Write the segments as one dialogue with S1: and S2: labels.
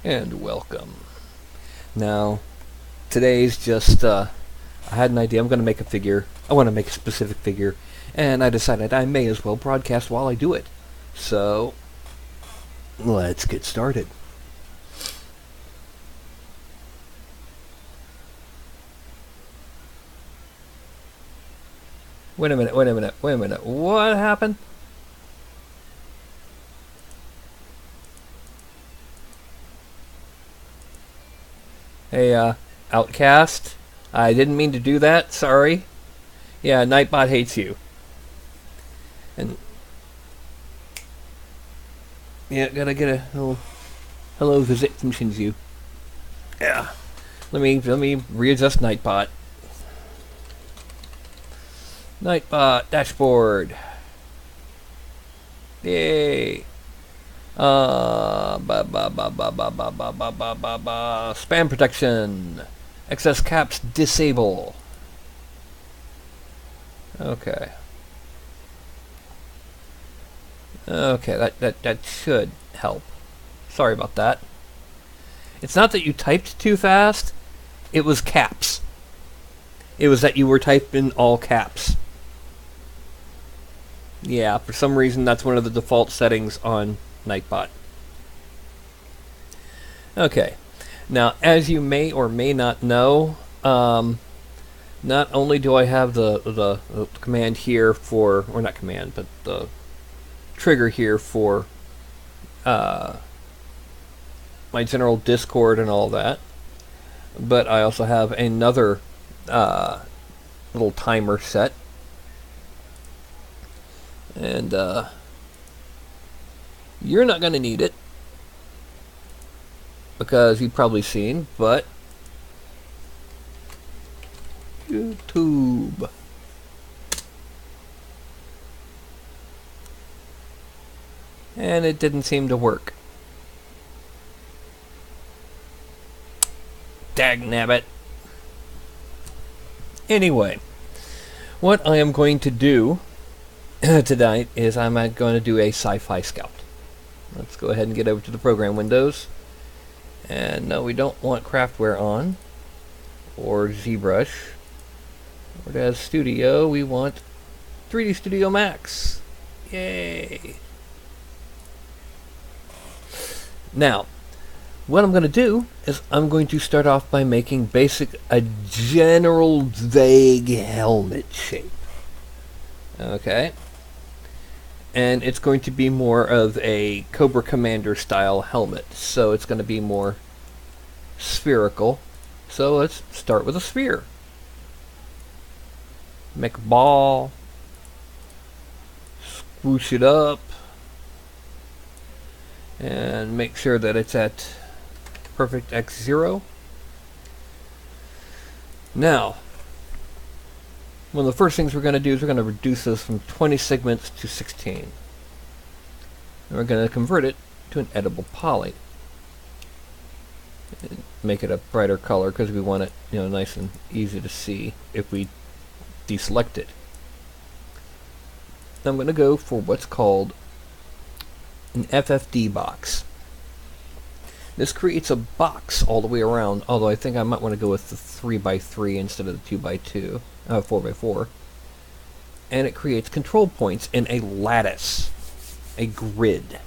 S1: And welcome. Now, today's just, I had an idea. I'm going to make a figure. I want to make a specific figure. And I decided I may as well broadcast while I do it. So, let's get started. Wait a minute. What happened? Hey, Outcast. I didn't mean to do that. Sorry. Yeah, Nightbot hates you. And yeah, gotta get a little hello visit from Shinju. Yeah. Let me readjust Nightbot. Nightbot dashboard. Yay. Spam protection. Excess caps disable. Okay. Okay, that should help. Sorry about that. It's not that you typed too fast. It was caps. It was that you were typing all caps. Yeah, for some reason that's one of the default settings on Nightbot. Okay. Now, as you may or may not know, not only do I have the command here for, or not command, but the trigger here for my general Discord and all that, but I also have another little timer set. And you're not going to need it because you've probably seen, but YouTube. And it didn't seem to work. Dagnabbit. Anyway, what I am going to do tonight is I'm going to do a Scifi sculpt. Let's go ahead and get over to the program windows. And no, we don't want Craftware on, or ZBrush, or as Studio, we want 3D Studio Max. Yay! Now, what I'm going to do is I'm going to start off by making a general vague helmet shape. Okay. And it's going to be more of a Cobra Commander style helmet. So it's going to be more spherical. So let's start with a sphere. Make a ball. Swoosh it up. And make sure that it's at perfect X0. Now, one of the first things we're going to do is we're going to reduce this from 20 segments to 16. And we're going to convert it to an edible poly. And make it a brighter color because we want it, nice and easy to see if we deselect it. I'm going to go for what's called an FFD box. This creates a box all the way around, although I think I might want to go with the 3x3 instead of the 2x2, 4x4. And it creates control points in a lattice, a grid.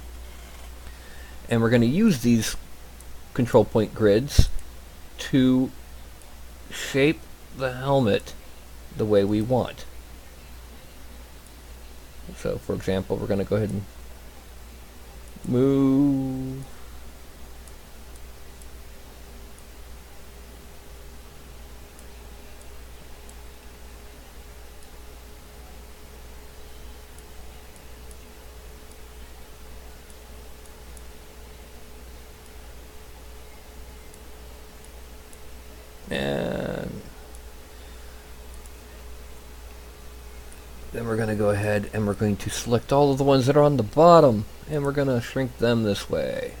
S1: And we're going to use these control point grids to shape the helmet the way we want. So, for example, we're going to go ahead and move. And then we're going to go ahead and we're going to select all of the ones that are on the bottom, and we're going to shrink them this way.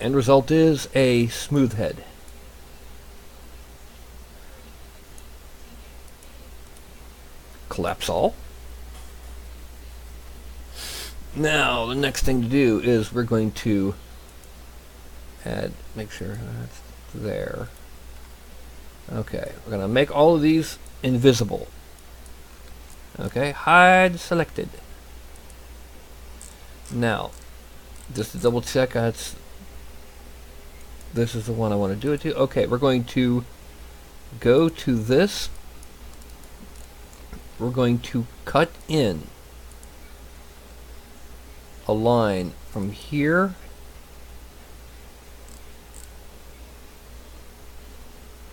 S1: End result is a smooth head. Collapse all. Now, the next thing to do is we're going to make sure that's there. Okay, we're going to make all of these invisible. Okay, hide selected. Now, just to double check, this is the one I want to do it to. Okay, we're going to go to this. We're going to cut in a line from here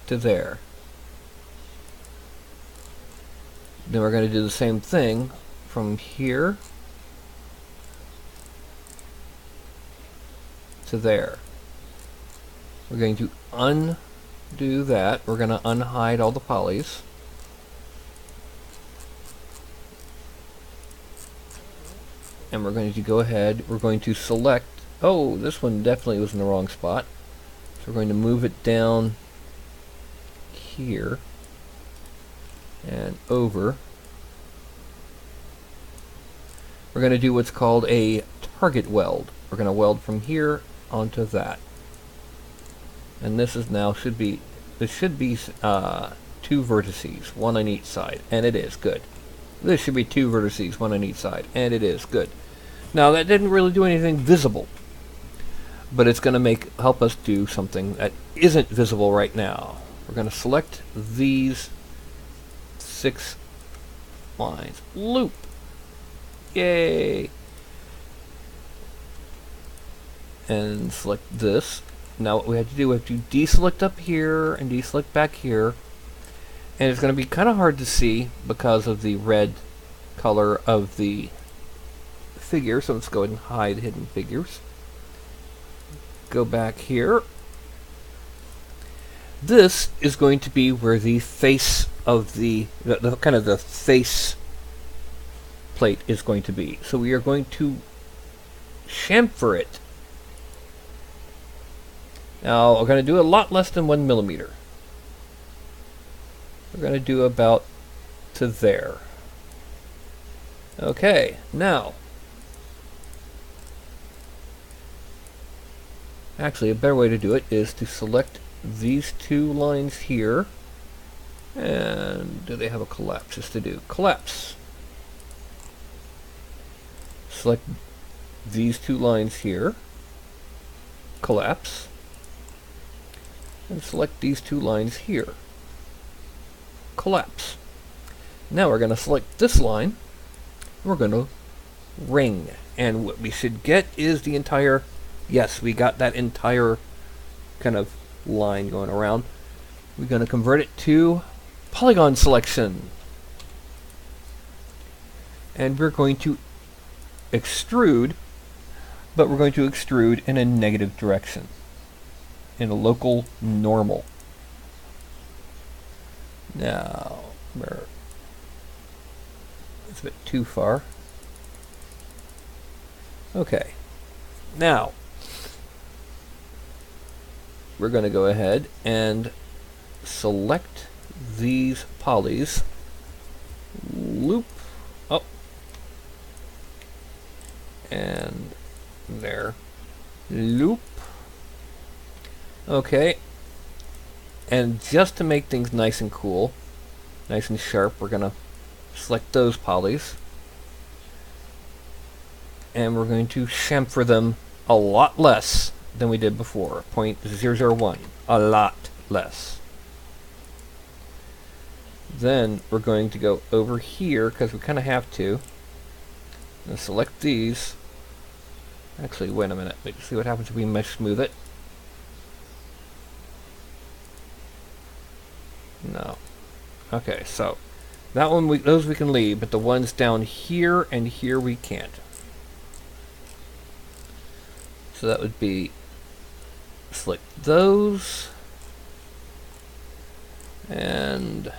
S1: to there. Then we're going to do the same thing from here to there. We're going to undo that. We're going to unhide all the polys. And we're going to go ahead, we're going to select, oh, this one definitely was in the wrong spot. So we're going to move it down here and over. We're going to do what's called a target weld. We're going to weld from here onto that. And this is now should be 2 vertices, one on each side, and it is good. This should be 2 vertices, one on each side, and it is good. Now that didn't really do anything visible, but it's going to help us do something that isn't visible right now. We're going to select these 6 lines. Loop. Yay! And select this. Now what we have to do, we have to deselect up here and deselect back here. And it's going to be kind of hard to see because of the red color of the figure. So let's go ahead and hide hidden figures. Go back here. This is going to be where the face of the kind of the face plate is going to be. So we are going to chamfer it. Now we're going to do a lot less than 1 millimeter. We're going to do about to there. Okay, now actually a better way to do it is to select these 2 lines here, and do they have a collapse? Just to do collapse. Select these 2 lines here, collapse, and select these 2 lines here, collapse. Now we're going to select this line, we're going to ring, and what we should get is the entire, yes, we got that entire kind of line going around. We're going to convert it to polygon selection, and we're going to extrude, but we're going to extrude in a negative direction, in a local normal. Now, it's a bit too far. Okay, now we're going to go ahead and select these polys, loop up, and there, loop. Okay, and just to make things nice and cool, nice and sharp, we're going to select those polys, and we're going to chamfer them a lot less than we did before, 0.001, a lot less. Then we're going to go over here, because we kind of have to, and select these. Actually, wait a minute, let's see what happens if we mesh smooth it. No. Okay, so that one, those we can leave, but the ones down here and here we can't. So that would be select those and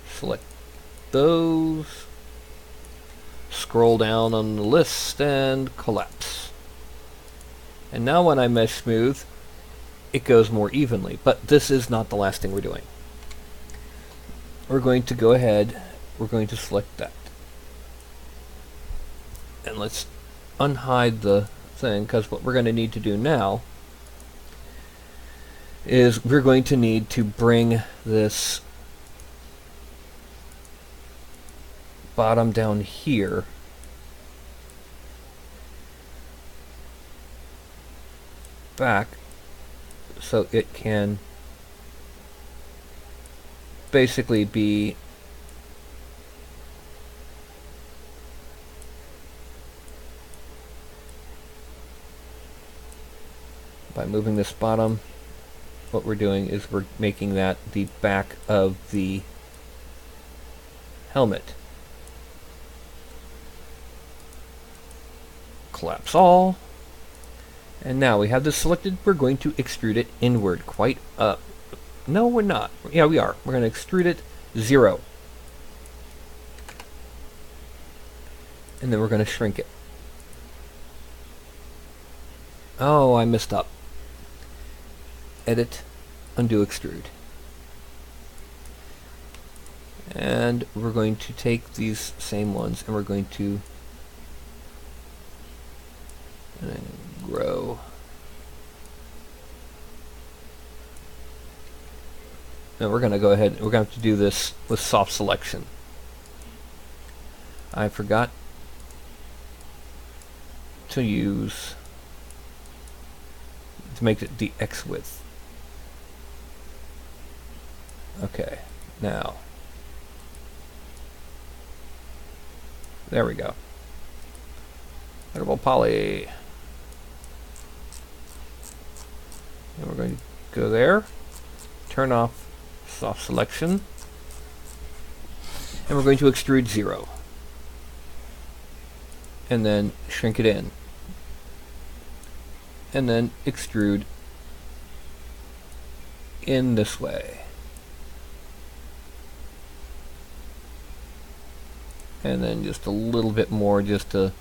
S1: select those, scroll down on the list and collapse. And now when I mesh smooth, it goes more evenly, but this is not the last thing we're doing. We're going to go ahead, we're going to select that. And let's unhide the thing, because what we're going to need to do now is we're going to need to bring this bottom down here back so it can basically be by moving this bottom, what we're doing is we're making that the back of the helmet. Collapse all. And now we have this selected. We're going to extrude it inward quite up. No, we're not. Yeah, we are. We're going to extrude it 0. And then we're going to shrink it. Oh, I messed up. Edit, undo extrude. And we're going to take these same ones and we're going to grow. Now we're going to go ahead, we're going to have to do this with soft selection. I forgot to use, to make it the X width. Okay, now, there we go. Editable poly. And we're going to go there, turn off soft selection, and we're going to extrude 0. And then shrink it in. And then extrude in this way. And then just a little bit more just to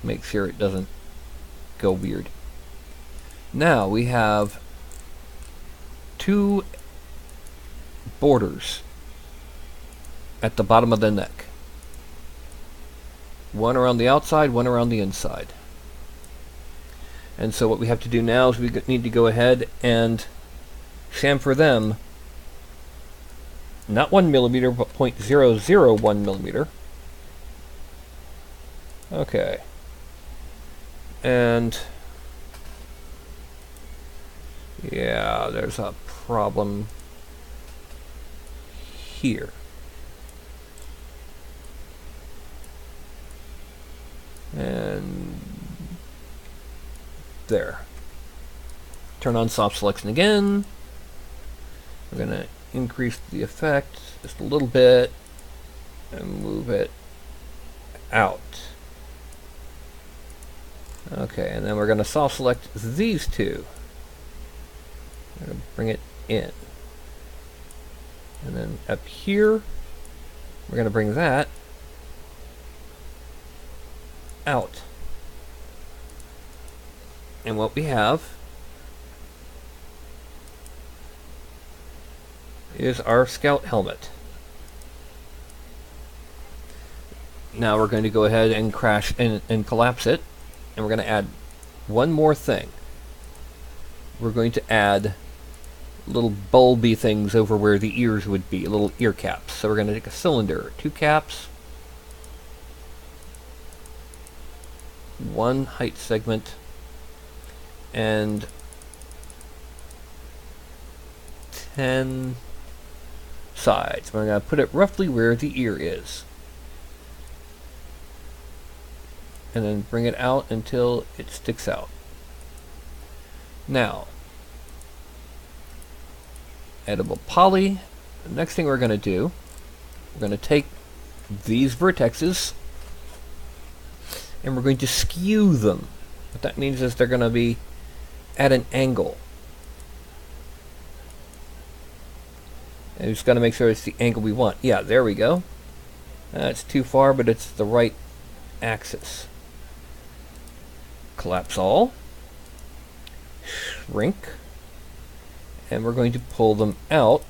S1: make sure it doesn't go weird. Now we have 2 borders at the bottom of the neck. One around the outside, one around the inside. And so what we have to do now is we need to go ahead and chamfer them, not 1 millimeter, but 0.001 millimeter. Okay. And yeah, there's a problem here. And there. Turn on soft selection again. We're going to increase the effect just a little bit and move it out. Okay, and then we're going to soft select these 2. We're going to bring it in. And then up here, we're going to bring that out. And what we have is our scout helmet. Now we're going to go ahead and crash and collapse it. And we're going to add one more thing. We're going to add little bulby things over where the ears would be, little ear caps. So we're going to take a cylinder, 2 caps, 1 height segment, and 10 sides. We're going to put it roughly where the ear is. And then bring it out until it sticks out. Now, editable poly. The next thing we're going to do, we're going to take these vertexes and we're going to skew them. What that means is they're going to be at an angle. And we just got to make sure it's the angle we want. Yeah, there we go. That's too far, but it's the right axis. Collapse all. Shrink. And we're going to pull them out.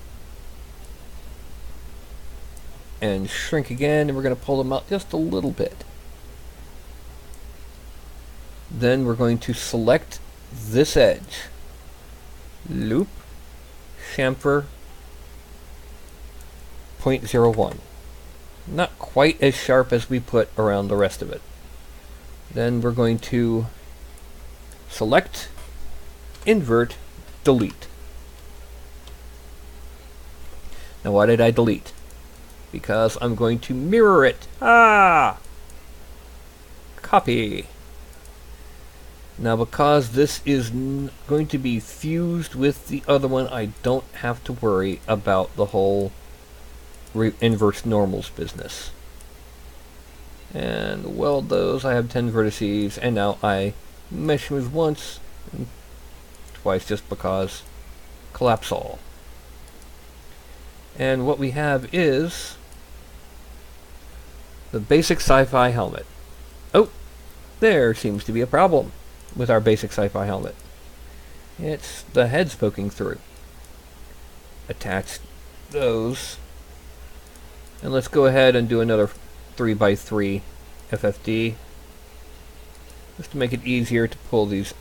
S1: And shrink again, and we're going to pull them out just a little bit. Then we're going to select this edge. Loop, chamfer, 0.01. Not quite as sharp as we put around the rest of it. Then we're going to select, invert, delete. Now why did I delete? Because I'm going to mirror it. Copy. Now because this is going to be fused with the other one, I don't have to worry about the whole inverse normals business. And weld those. I have 10 vertices, and now I mesh smooth once and twice just because. Collapse all. And what we have is the basic Sci-Fi helmet. Oh, there seems to be a problem with our basic Sci-Fi helmet. It's the heads poking through. Attach those. And let's go ahead and do another 3x3 FFD, just to make it easier to pull these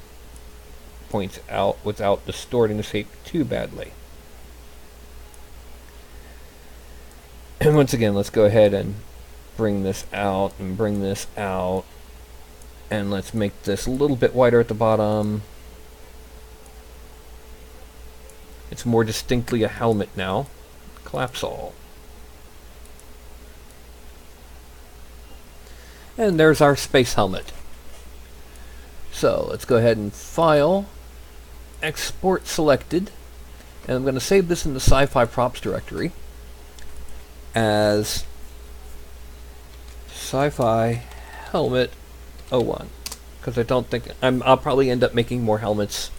S1: points out without distorting the shape too badly. And once again, let's go ahead and bring this out and bring this out, and let's make this a little bit wider at the bottom. It's more distinctly a helmet now. Collapse all. And there's our space helmet. So let's go ahead and file, export selected, and I'm going to save this in the Sci-Fi props directory as Sci-Fi helmet 01, because I don't think I'll probably end up making more helmets.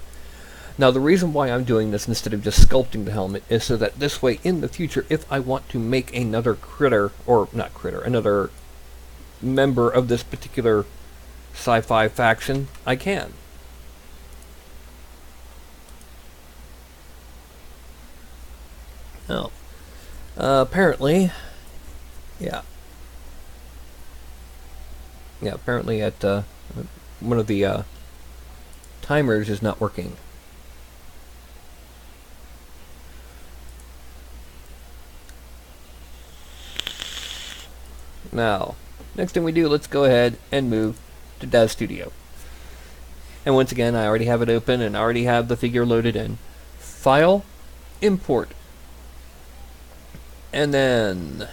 S1: Now the reason why I'm doing this instead of just sculpting the helmet is so that this way in the future, if I want to make another critter, or not critter, another member of this particular Sci-Fi faction, I can. Now, apparently, apparently at one of the timers is not working. Now, next thing we do, let's go ahead and move to Daz Studio. And once again, I already have it open and I already have the figure loaded in. File, import. And then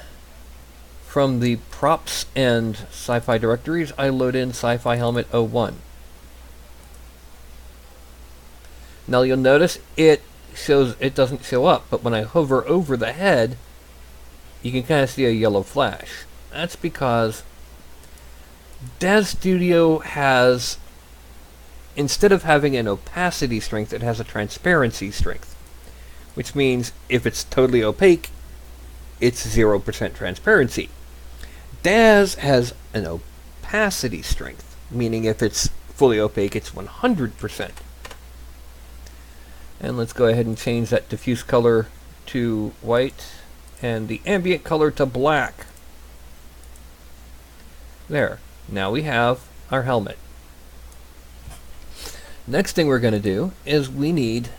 S1: from the props and Sci-Fi directories, I load in Sci-Fi Helmet 01. Now you'll notice it doesn't show up, but when I hover over the head, you can kind of see a yellow flash. That's because Daz Studio has, instead of having an opacity strength, it has a transparency strength. Which means if it's totally opaque, it's 0% transparency. Daz has an opacity strength, meaning if it's fully opaque, it's 100%. And let's go ahead and change that diffuse color to white and the ambient color to black. There. Now we have our helmet. Next thing we're going to do is we need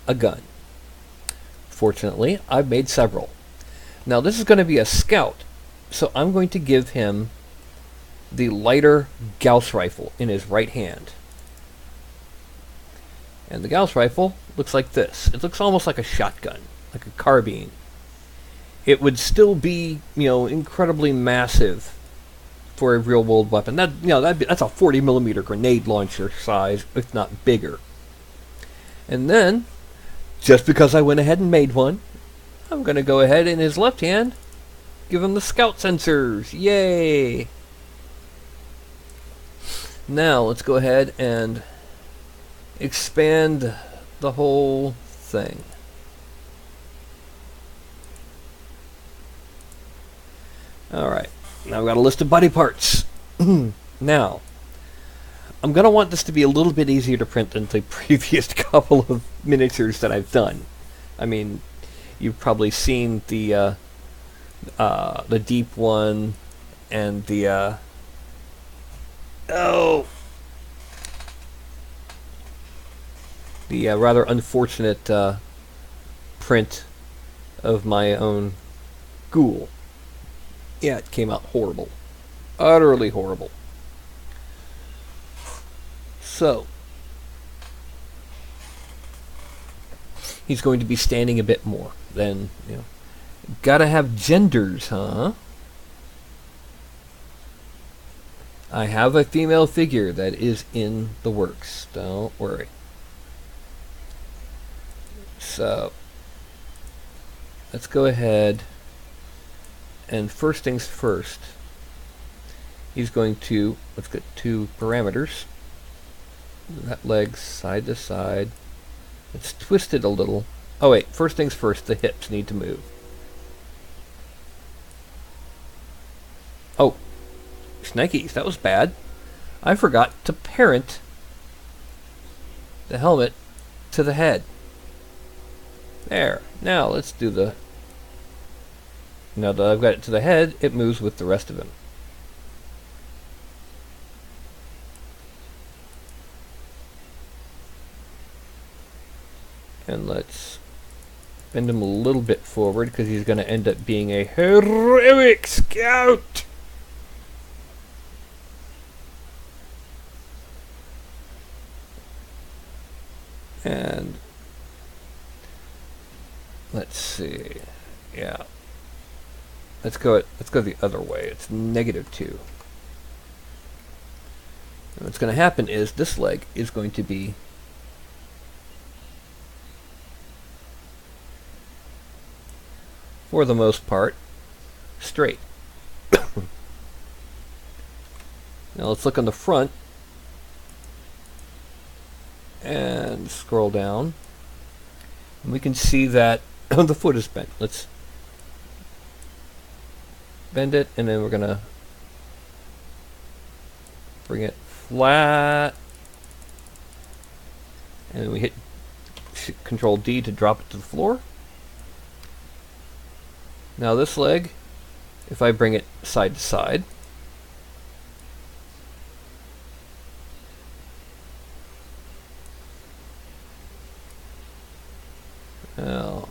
S1: a gun. Fortunately, I've made several. Now this is going to be a scout, so I'm going to give him the lighter Gauss rifle in his right hand. And the Gauss rifle looks like this. It looks almost like a shotgun, like a carbine. It would still be, incredibly massive for a real-world weapon. That's a 40mm grenade launcher size, if not bigger. And then, just because I went ahead and made one, I'm going to go ahead in his left hand, give him the scout sensors. Yay! Now, let's go ahead and expand the whole thing. Alright, now I've got a list of body parts. Now, I'm going to want this to be a little bit easier to print than the previous couple of miniatures that I've done. I mean, you've probably seen the deep one and the Oh! The rather unfortunate print of my own ghoul. Yeah, it came out horrible. Utterly horrible. So, he's going to be standing a bit more. Then, gotta have genders, huh? I have a female figure that is in the works. Don't worry. So, let's go ahead and first things first. He's going to, let's get 2 parameters. That leg side to side. Let's twist it a little. Oh wait, first things first, the hips need to move. Oh, shnikes, that was bad. I forgot to parent the helmet to the head. There. Now let's do the... Now that I've got it to the head, it moves with the rest of him. And let's bend him a little bit forward because he's going to end up being a heroic scout. And let's see. Yeah. Let's go the other way. It's -2. And what's going to happen is this leg is going to be for the most part straight. Now let's look on the front and scroll down, and we can see that the foot is bent. Let's bend it, and then we're gonna bring it flat, and then we hit Control D to drop it to the floor. Now this leg, if I bring it side to side, oh,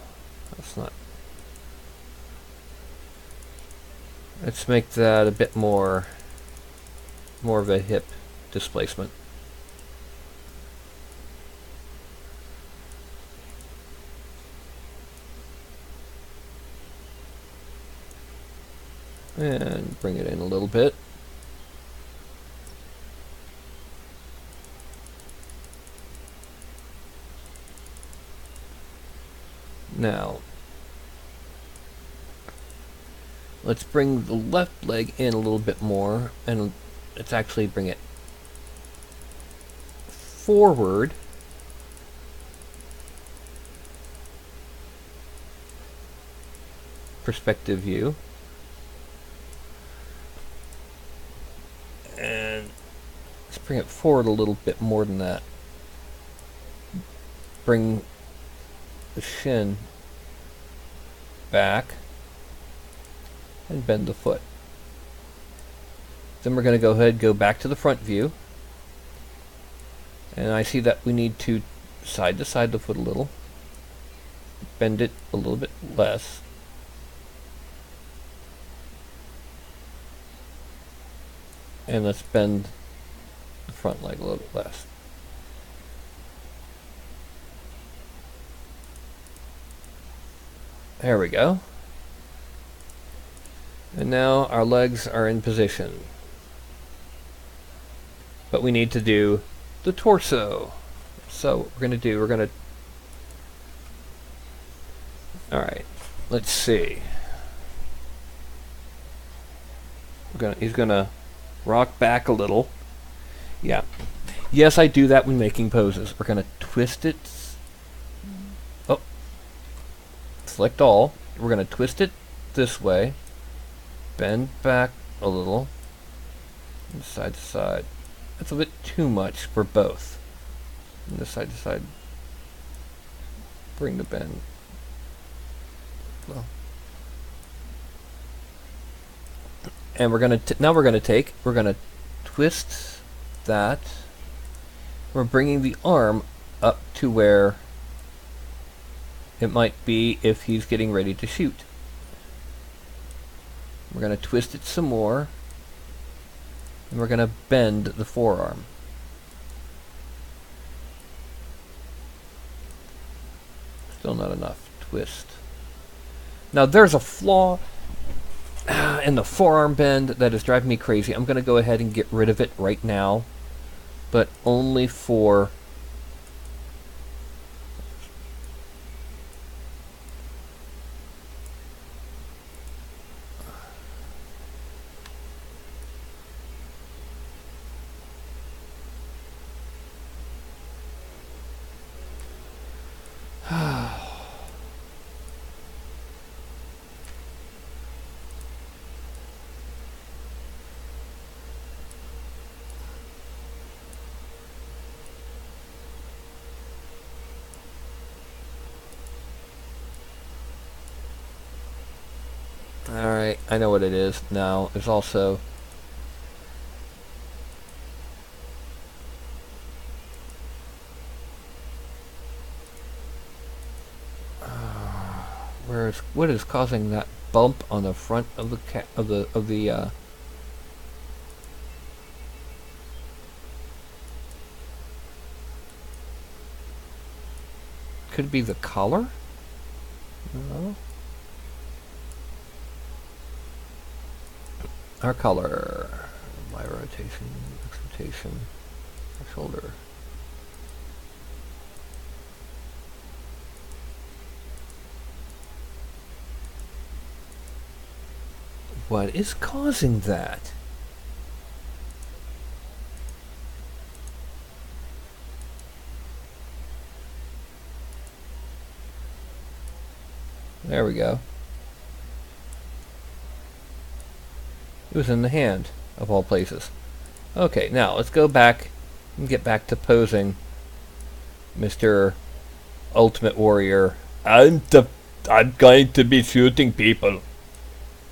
S1: that's not. Let's make that a bit more of a hip displacement. And bring it in a little bit. Now, let's bring the left leg in a little bit more, and let's actually bring it forward. Perspective view. And let's bring it forward a little bit more than that. Bring the shin back and bend the foot. Then we're going to go ahead and go back to the front view. And I see that we need to side to side the foot a little. Bend it a little bit less. And let's bend the front leg a little bit less. There we go. And now our legs are in position. But we need to do the torso. So what we're going to alright, let's see. He's going to rock back a little. Yeah. Yes, I do that when making poses. We're going to twist it. Oh. Select all. We're going to twist it this way. Bend back a little. And side to side. That's a bit too much for both. And the side to side. Bring the bend. Well. And we're gonna twist that. We're bringing the arm up to where it might be if he's getting ready to shoot. We're going to twist it some more, and we're going to bend the forearm. Still not enough. Twist. Now there's a flaw in the forearm bend that is driving me crazy. I'm going to go ahead and get rid of it right now, but only for Alright, I know what it is now. There's also what is causing that bump on the front of the could it be the collar? No. Our color, my rotation, rotation, shoulder. What is causing that? There we go. It was in the hand, of all places. Okay, now let's go back and get back to posing Mr. Ultimate Warrior. I'm going to be shooting people.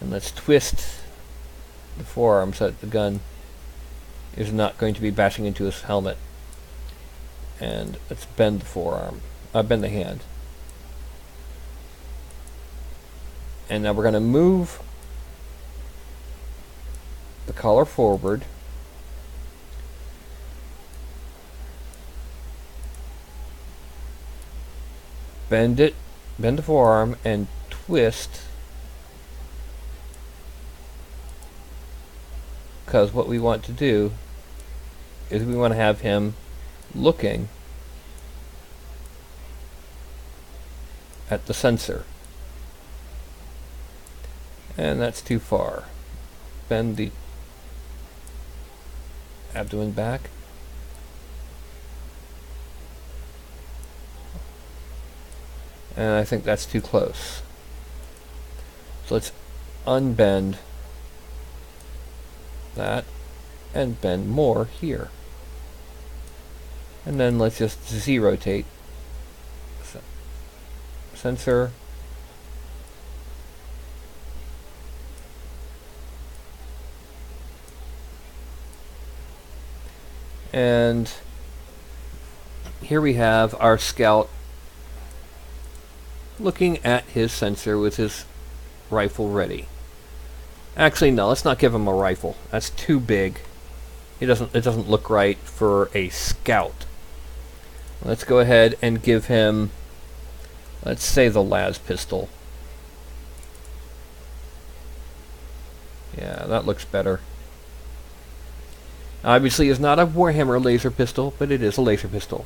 S1: And let's twist the forearm so that the gun is not going to be bashing into his helmet. And let's bend the forearm. Bend the hand. And now we're going to move the collar forward. Bend it, bend the forearm, and twist. Because what we want to do is we want to have him looking at the sensor. And that's too far. Bend the abdomen back. And I think that's too close. So let's unbend that and bend more here. And then let's just Z-rotate. Sensor. And here we have our scout looking at his sensor with his rifle ready. Actually, no, let's not give him a rifle. That's too big. It doesn't look right for a scout. Let's go ahead and give him, let's say, the las pistol. Yeah, that looks better. Obviously, it's not a Warhammer laser pistol, but it is a laser pistol.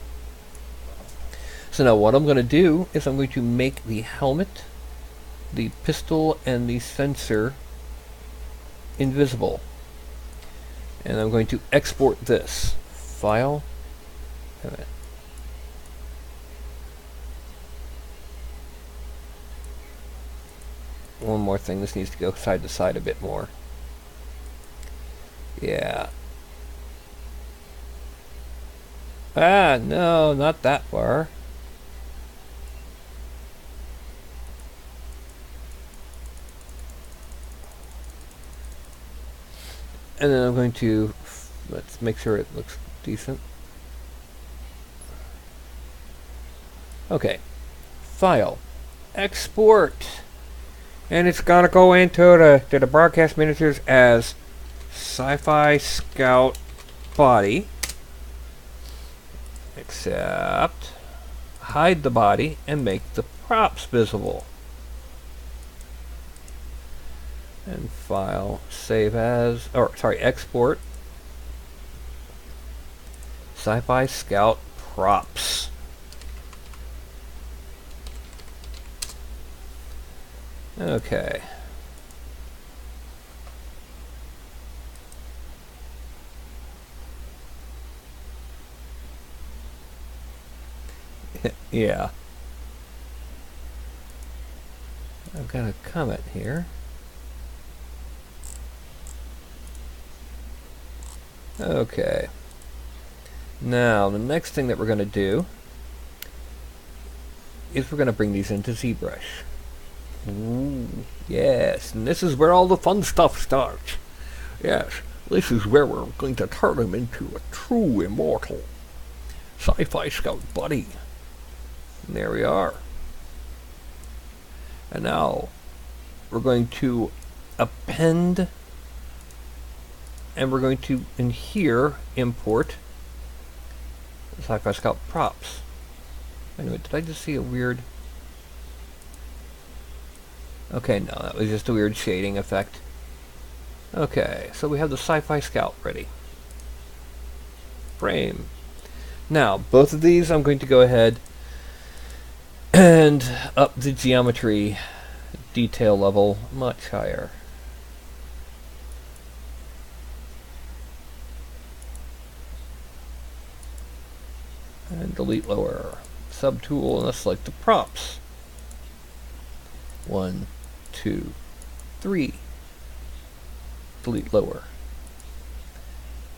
S1: So now what I'm going to do is I'm going to make the helmet, the pistol, and the sensor invisible. And I'm going to export this. File. One more thing, this needs to go side to side a bit more. Yeah. Ah, no, not that far. And then I'm going to Let's make sure it looks decent. Okay. File. Export. And it's gonna go into the broadcast miniatures as Sci-Fi Scout body. Except hide the body and make the props visible. And file, save as, or sorry, export Sci-Fi Scout props. Okay. Yeah. I've got a comment here. Okay. Now, the next thing that we're going to do is we're going to bring these into ZBrush. Ooh, yes, and this is where all the fun stuff starts. Yes, this is where we're going to turn him into a true immortal Sci-Fi Scout buddy. And there we are. And now we're going to append, and we're going to, in here, import the Sci-Fi Scout props. Anyway, did I just see a weird... Okay, no, that was just a weird shading effect. Okay, so we have the Sci-Fi Scout ready. Frame. Now, both of these I'm going to go ahead and up the geometry detail level much higher. And delete lower. Subtool, and let's select the props. 1, 2, 3. Delete lower.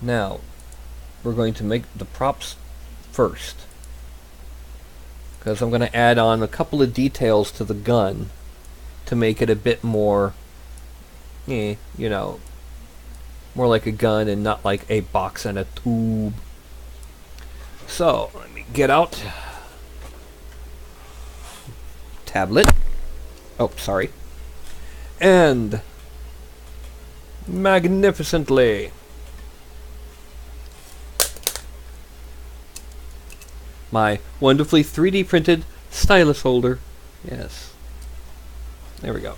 S1: Now, we're going to make the props first, because I'm going to add on a couple of details to the gun to make it a bit more, you know, more like a gun and not like a box and a tube. So, let me get out tablet. Oh, sorry. And magnificently my wonderfully 3D printed stylus holder. Yes. There we go.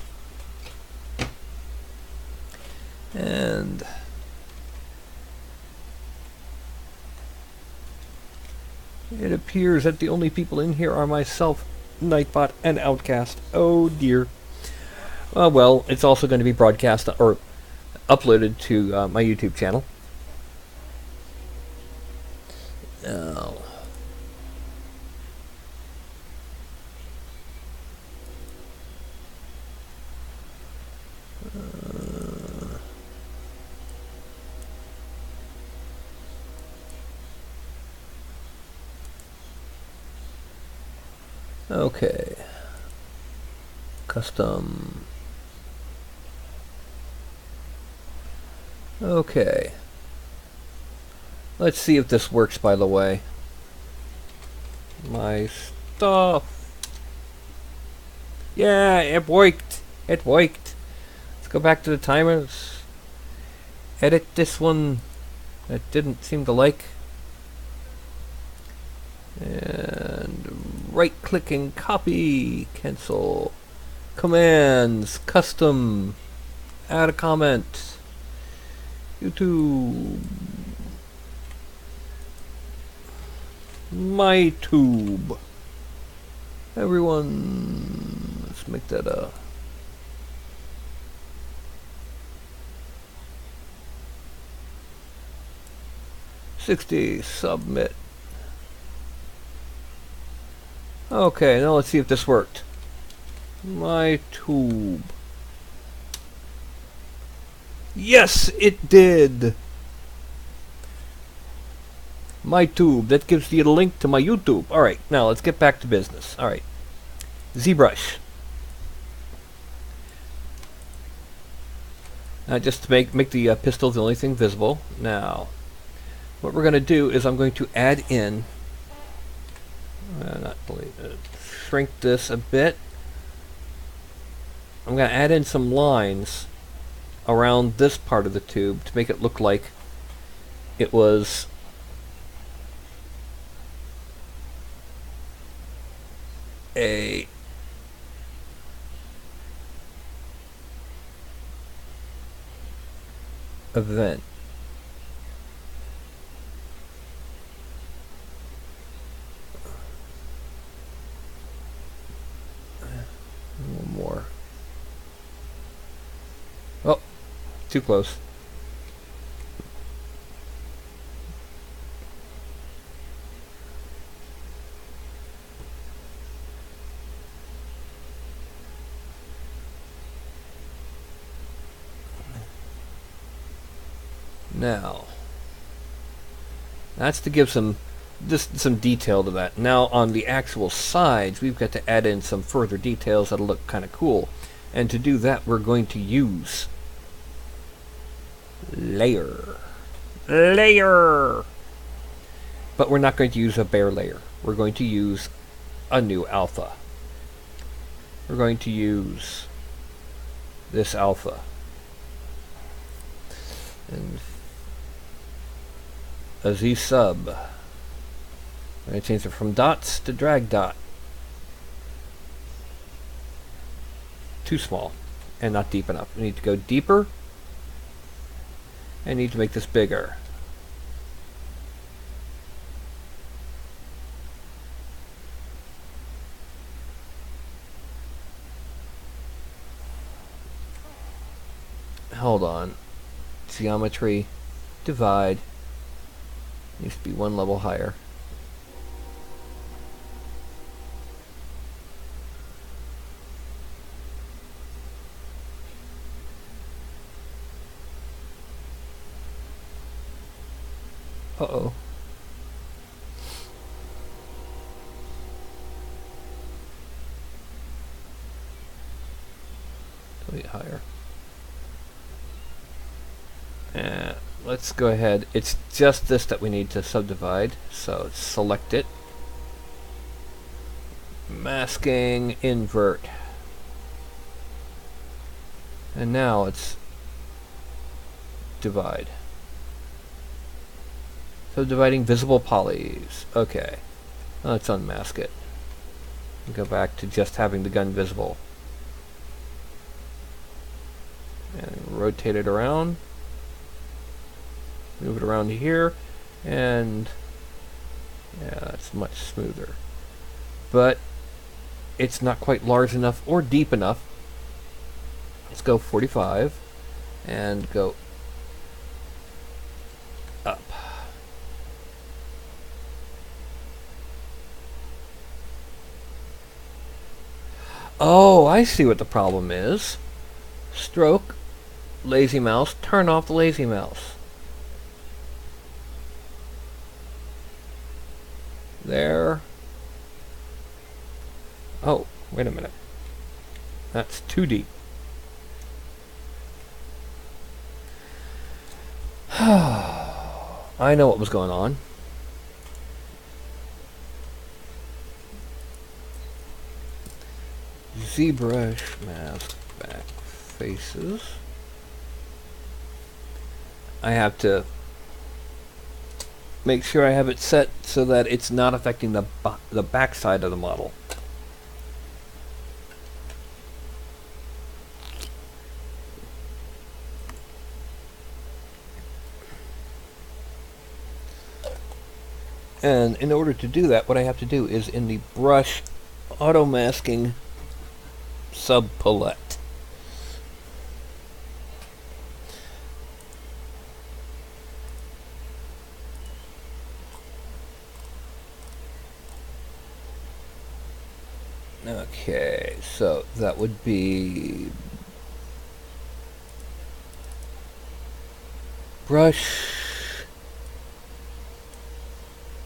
S1: And it appears that the only people in here are myself, Nightbot, and Outcast. Oh dear. Well, it's also going to be broadcast or uploaded to my YouTube channel. Now, okay. Custom. Okay. Let's see if this works, by the way. My stuff. Yeah, it worked. It worked. Let's go back to the timers. Edit this one that didn't seem to like. And right click and copy. Cancel. Commands. Custom. Add a comment. YouTube. My tube. Everyone, let's make that a 60. Submit. Okay, now let's see if this worked. My tube. Yes, it did. My tube. That gives you the link to my YouTube. Alright, now let's get back to business. Alright. ZBrush. Now just to make the pistol the only thing visible. Now, what we're going to do is I'm going to add in, shrink this a bit. I'm going to add in some lines around this part of the tube to make it look like it was a event. One more. Oh, too close. Now, that's to give some detail to that. Now on the actual sides, we've got to add in some further details that'll look kind of cool. And to do that, we're going to use layer. But we're not going to use a bare layer. We're going to use a new alpha. We're going to use this alpha. And a Z sub. I'm going to change it from dots to drag dot. Too small and not deep enough. We need to go deeper and need to make this bigger. Hold on. Geometry, divide. Needs to be one level higher. Uh-oh. Delete higher. And let's go ahead. It's just this that we need to subdivide. So select it. Masking, invert. And now it's divide. Subdividing visible polys. Okay. Let's unmask it. Go back to just having the gun visible. And rotate it around. Move it around to here. And yeah, that's much smoother. But it's not quite large enough or deep enough. Let's go 45 and go up. Oh, I see what the problem is. Stroke, lazy mouse, turn off the lazy mouse. There. Oh, wait a minute. That's too deep. I know what was going on. ZBrush mask back faces. I have to make sure I have it set so that it's not affecting the back side of the model. And in order to do that, what I have to do is in the brush auto masking sub-palette. Okay, so that would be brush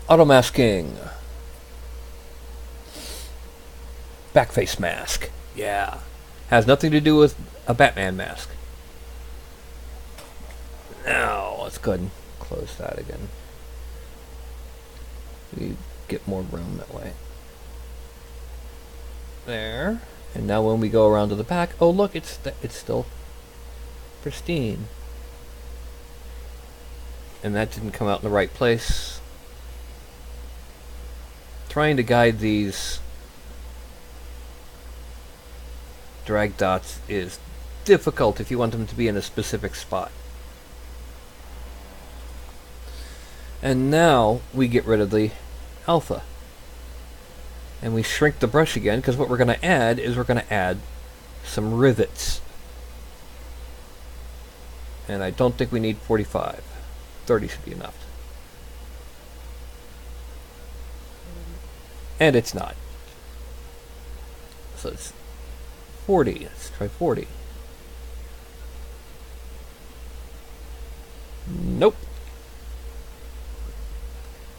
S1: auto masking backface mask. Yeah, has nothing to do with a Batman mask. Now let's go ahead and close that again. We get more room that way. There. And now when we go around to the back, oh look, it's still pristine. And that didn't come out in the right place. Trying to guide these drag dots is difficult if you want them to be in a specific spot. And now we get rid of the alpha. And we shrink the brush again, because what we're going to add is we're going to add some rivets. And I don't think we need 45. 30 should be enough. And it's not. So it's 40. Let's try 40. Nope.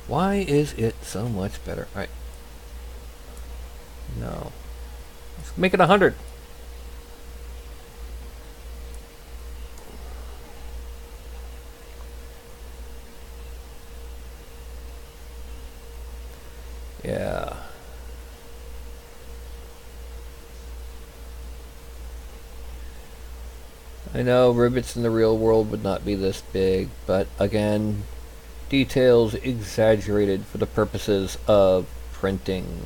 S1: Why is it so much better? All right. No. Let's make it 100. Yeah. I know rivets in the real world would not be this big, but again, details exaggerated for the purposes of printing.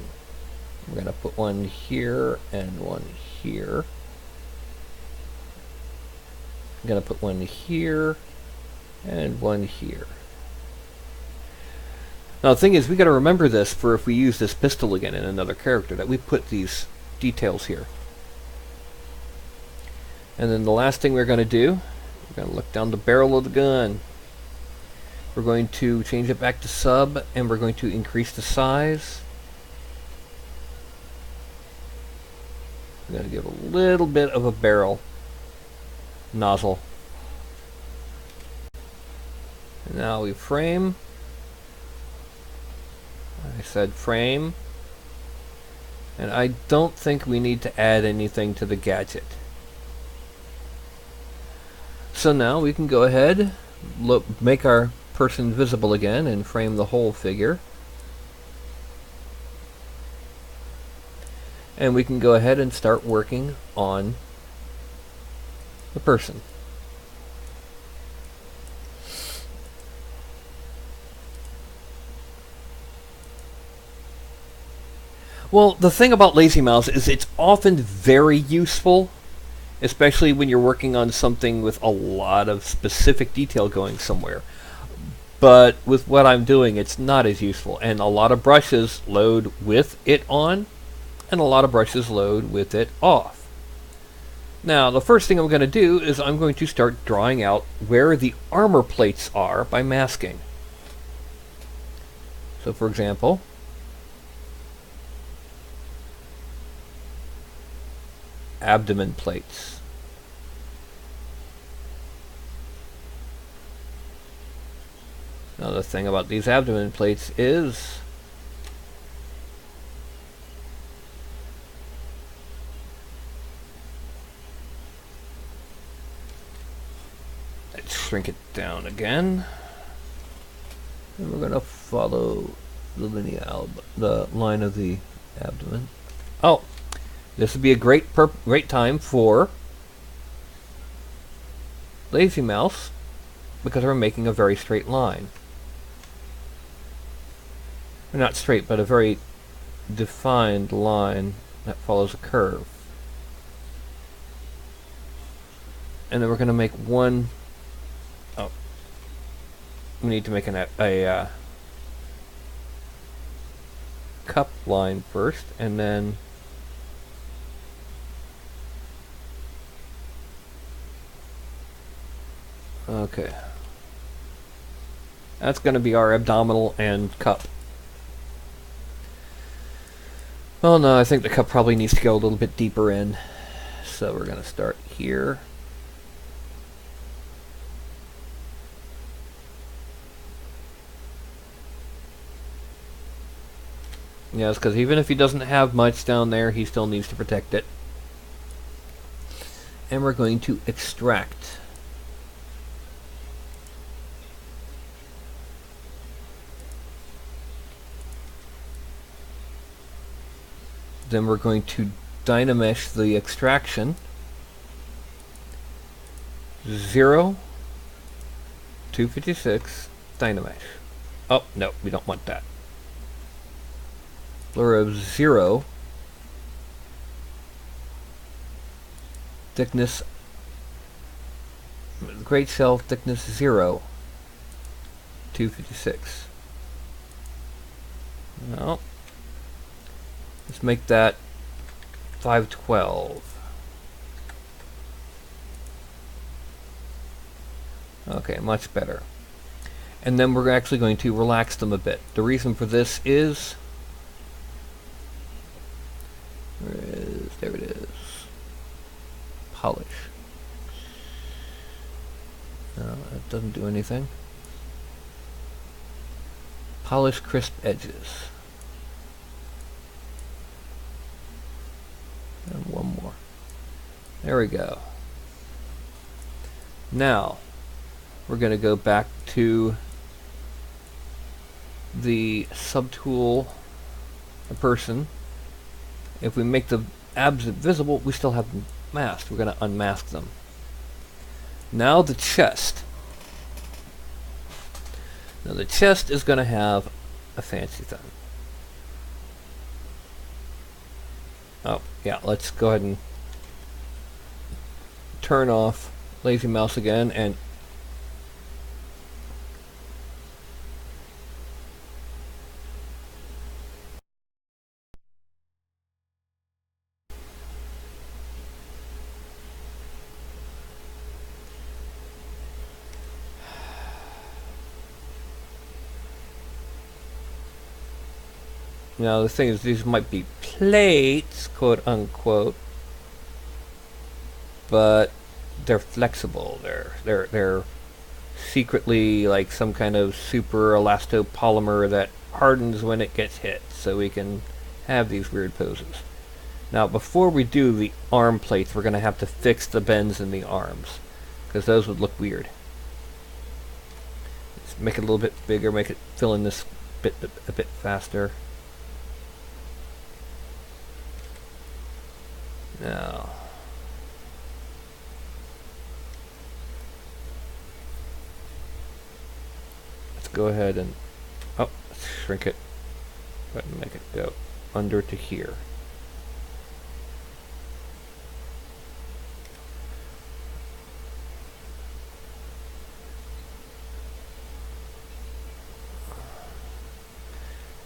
S1: I'm going to put one here and one here. I'm going to put one here and one here. Now the thing is, we got to remember this for if we use this pistol again in another character, that we put these details here. And then the last thing we're going to do, we're going to look down the barrel of the gun. We're going to change it back to sub, and we're going to increase the size. I'm going to give a little bit of a barrel nozzle. And now we frame. I said frame. And I don't think we need to add anything to the gadget. So now we can go ahead, make our person visible again and frame the whole figure. And we can go ahead and start working on the person. Well, the thing about Lazy Mouse is it's often very useful, especially when you're working on something with a lot of specific detail going somewhere. But with what I'm doing, it's not as useful, and a lot of brushes load with it on, and a lot of brushes load with it off. Now, the first thing I'm going to do is I'm going to start drawing out where the armor plates are by masking. So, for example, abdomen plates. Now the thing about these abdomen plates is let's shrink it down again, and we're going to follow the the line of the abdomen. Oh, this would be a great time for Lazy Mouse, because we're making a very straight line. Or not straight, but a very defined line that follows a curve. And then we're going to make one... Oh. We need to make a cup line first, and then... Okay. That's going to be our abdominal and cup. Well, no, I think the cup probably needs to go a little bit deeper in. So we're going to start here. Yes, because even if he doesn't have much down there, he still needs to protect it. And we're going to extract. Then we're going to dynamesh the extraction. 0, 256, dynamesh. Oh, no, we don't want that. Blur of 0, thickness, great shell thickness 0, 256. No. Let's make that 512. Okay, much better. And then we're actually going to relax them a bit. The reason for this is... there it is. Polish. No, that doesn't do anything. Polish crisp edges. And one more. There we go. Now, we're going to go back to the subtool, a person. If we make the abs visible, we still have them masked. We're going to unmask them. Now the chest. Now the chest is going to have a fancy thing. Oh, yeah, let's go ahead and turn off lazy mouse again and now the thing is, these might be plates, quote unquote, but they're flexible. They're secretly like some kind of super elastopolymer that hardens when it gets hit, so we can have these weird poses. Now, before we do the arm plates, we're going to have to fix the bends in the arms, because those would look weird. Let's make it a little bit bigger, make it fill in this bit a bit faster. Now, let's go ahead and, oh, let's shrink it. Go ahead and make it go under to here.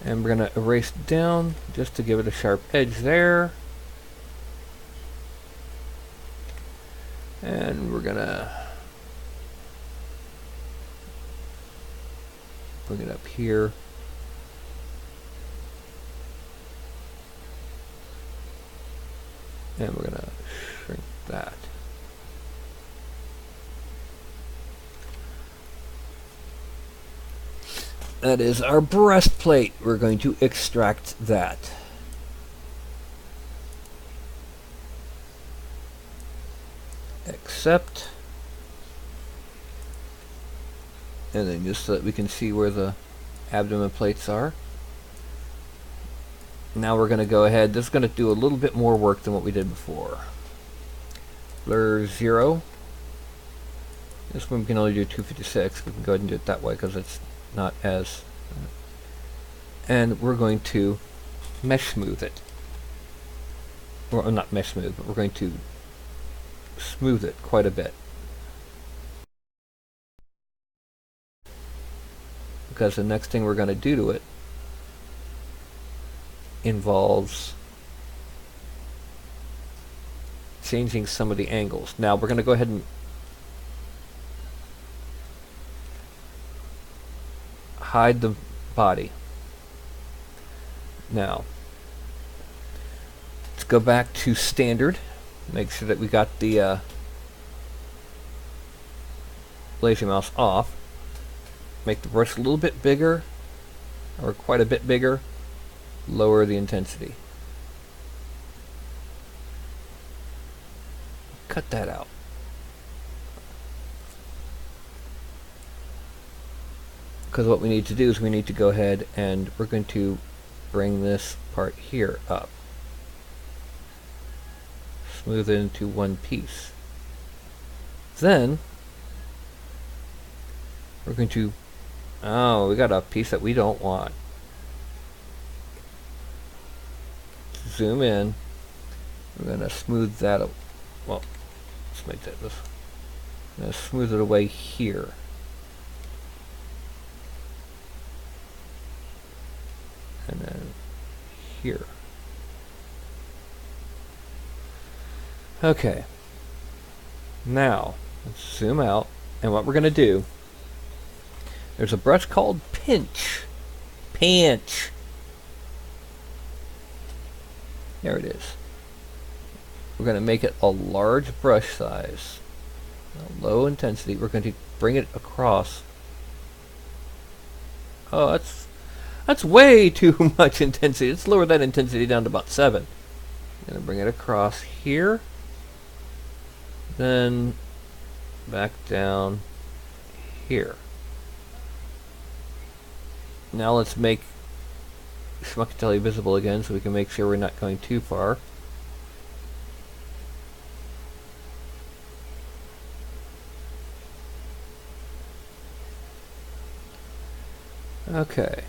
S1: And we're going to erase down just to give it a sharp edge there. And we're going to bring it up here. And we're going to shrink that. That is our breastplate. We're going to extract that. Accept. And then just so that we can see where the abdomen plates are. Now we're going to go ahead. This is going to do a little bit more work than what we did before. Blur 0. This one we can only do 256. We can go ahead and do it that way because it's not as... and we're going to mesh smooth it. Or not mesh smooth, but we're going to smooth it quite a bit. Because the next thing we're going to do to it involves changing some of the angles. Now we're going to go ahead and hide the body. Now let's go back to standard. Make sure that we got the lazy mouse off. Make the brush a little bit bigger, or quite a bit bigger. Lower the intensity. Cut that out. Because what we need to do is we need to go ahead and we're going to bring this part here up. smooth it into one piece. Then we're going to, oh, we got a piece that we don't want. Zoom in. We're going to smooth that up. Well, let's make that this. I'm going to smooth it away here. And then here. Okay. Now, let's zoom out. And what we're going to do, there's a brush called Pinch. Pinch. There it is. We're going to make it a large brush size. Low intensity. We're going to bring it across. Oh, that's way too much intensity. Let's lower that intensity down to about 7. I'm going to bring it across here. Then back down here. Now let's make Schmuckatelli visible again so we can make sure we're not going too far. Okay.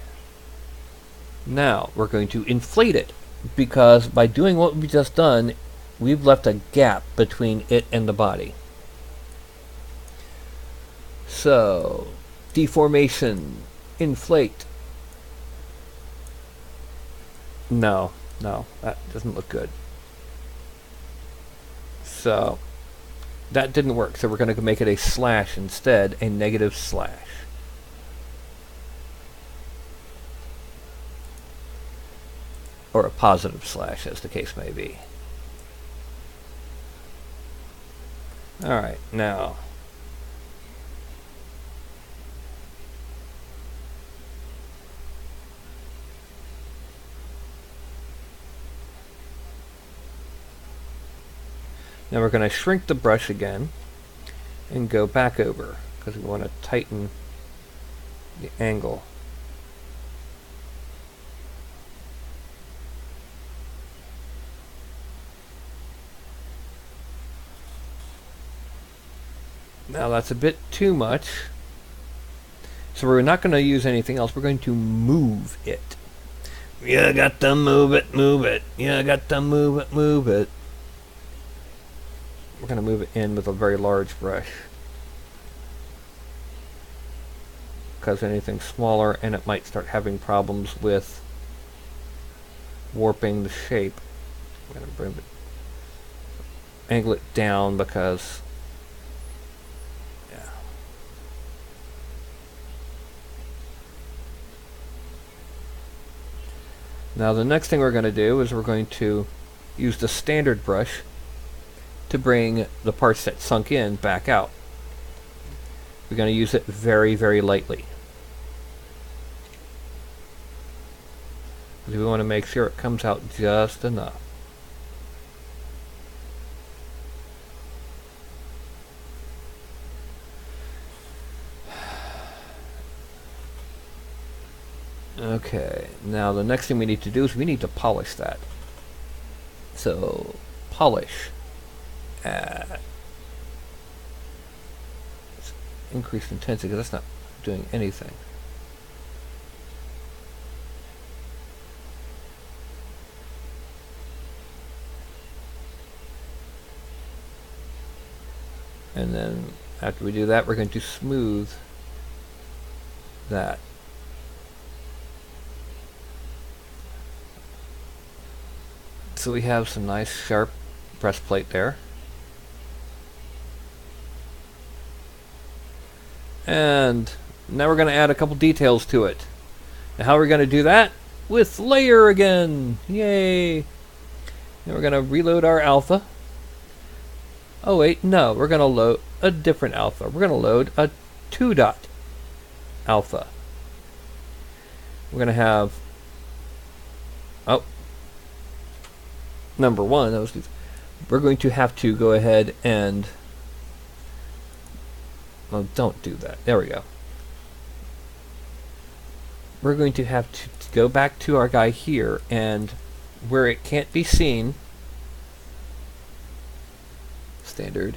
S1: Now we're going to inflate it, because by doing what we've just done, we've left a gap between it and the body. So, deformation, inflate. No, that doesn't look good. So, that didn't work, so we're going to make it a slash instead, a negative slash. Or a positive slash, as the case may be. Alright, now we're going to shrink the brush again and go back over, because we want to tighten the angle. Now that's a bit too much, so we're not going to use anything else. We're going to move it. You got to move it, move it. You got to move it, move it. We're going to move it in with a very large brush, because anything smaller and it might start having problems with warping the shape. I'm going to bring it, angle it down, because now the next thing we're going to do is we're going to use the standard brush to bring the parts that sunk in back out. We're going to use it very, very lightly, because we want to make sure it comes out just enough. Okay, now the next thing we need to do is we need to polish that. So, polish at increased intensity, because that's not doing anything. And then after we do that, we're going to smooth that. So we have some nice sharp breastplate there. And now we're going to add a couple details to it. Now how are we going to do that? With layer again! Yay! Now we're going to reload our alpha. Oh wait, no, we're going to load a different alpha. We're going to load a 2-dot alpha. We're going to have, oh, number one, we're going to have to go ahead and, well, don't do that. There we go. We're going to have to go back to our guy here, and where it can't be seen, standard.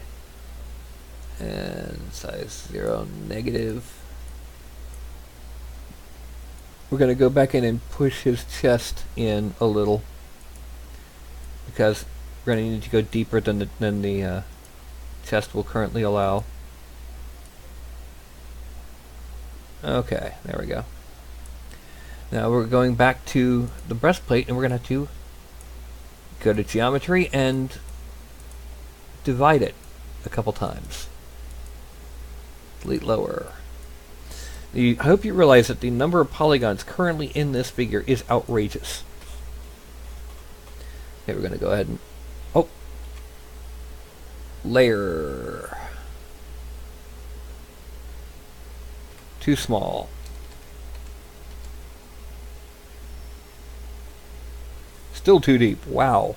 S1: And size 0, negative. We're going to go back in and push his chest in a little, because we're going to need to go deeper than the chest will currently allow. Okay, there we go. Now we're going back to the breastplate, and we're going to have to go to geometry and divide it a couple times. Delete lower. I hope you realize that the number of polygons currently in this figure is outrageous. Okay, we're going to go ahead and... Oh! Layer. Too small. Still too deep. Wow.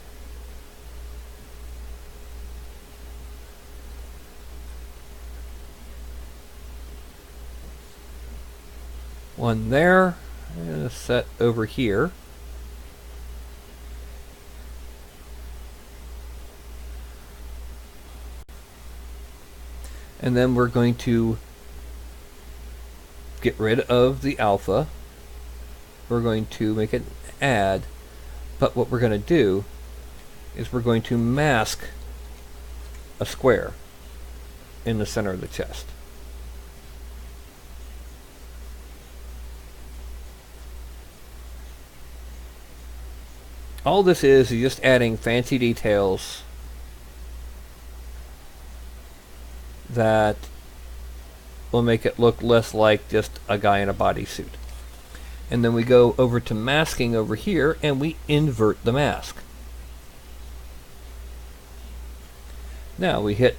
S1: One there, and a set over here. And then we're going to get rid of the alpha. We're going to make it add, but what we're going to do is we're going to mask a square in the center of the chest. All this is just adding fancy details that will make it look less like just a guy in a bodysuit. And then we go over to masking over here and we invert the mask. Now we hit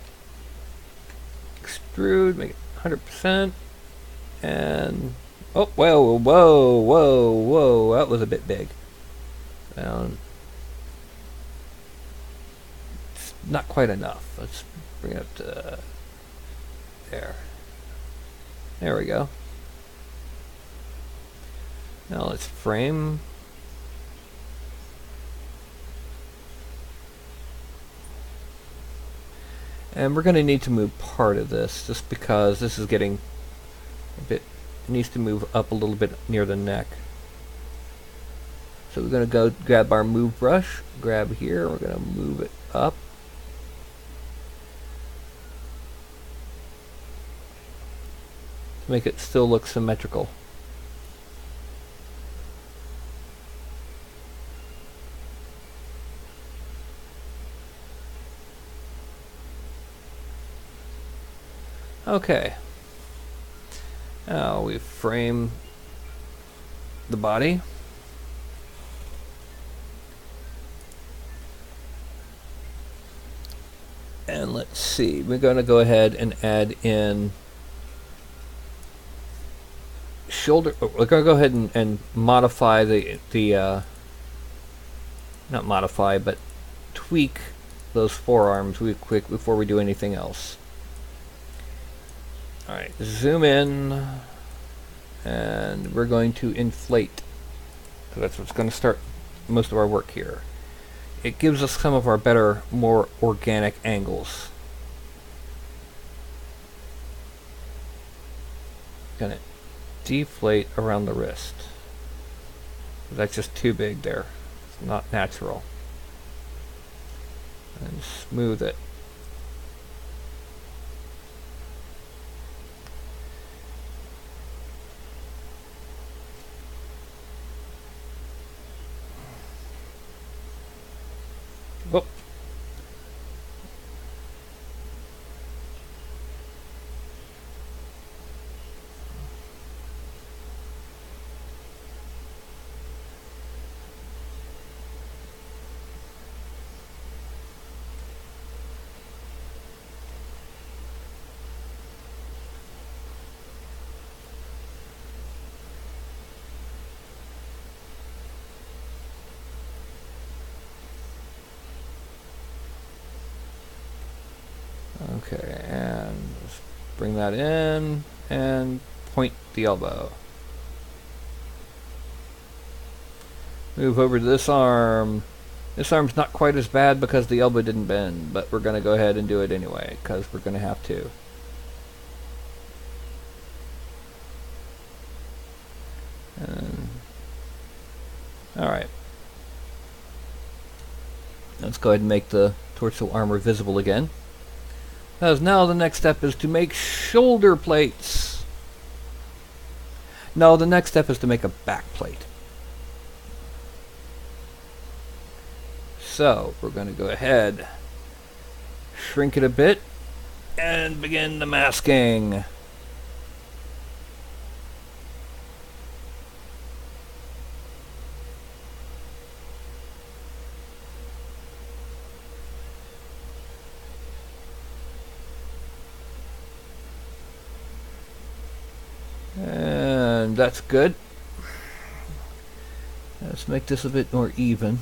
S1: extrude, make it 100%, and oh, whoa, whoa, whoa, whoa, that was a bit big. It's not quite enough. Let's bring it up to there. There we go. Now let's frame. And we're going to need to move part of this just because this is getting a bit, it needs to move up a little bit near the neck. So we're going to go grab our move brush, grab here, we're going to move it up. To make it still look symmetrical. Okay. Now we frame the body. And let's see, we're going to go ahead and add in shoulder. We're going to go ahead and modify not modify, but tweak those forearms real quick before we do anything else. Alright, zoom in, and we're going to inflate, because that's what's going to start most of our work here. It gives us some of our better, more organic angles. Gonna deflate around the wrist. That's just too big there. It's not natural. And smooth it. Whoop. Okay, and let's bring that in and point the elbow. Move over to this arm. This arm's not quite as bad because the elbow didn't bend, but we're going to go ahead and do it anyway, because we're going to have to. Alright. Let's go ahead and make the torso armor visible again. Because now the next step is to make shoulder plates. No, the next step is to make a back plate. So, we're going to go ahead, shrink it a bit, and begin the masking. And that's good. Let's make this a bit more even.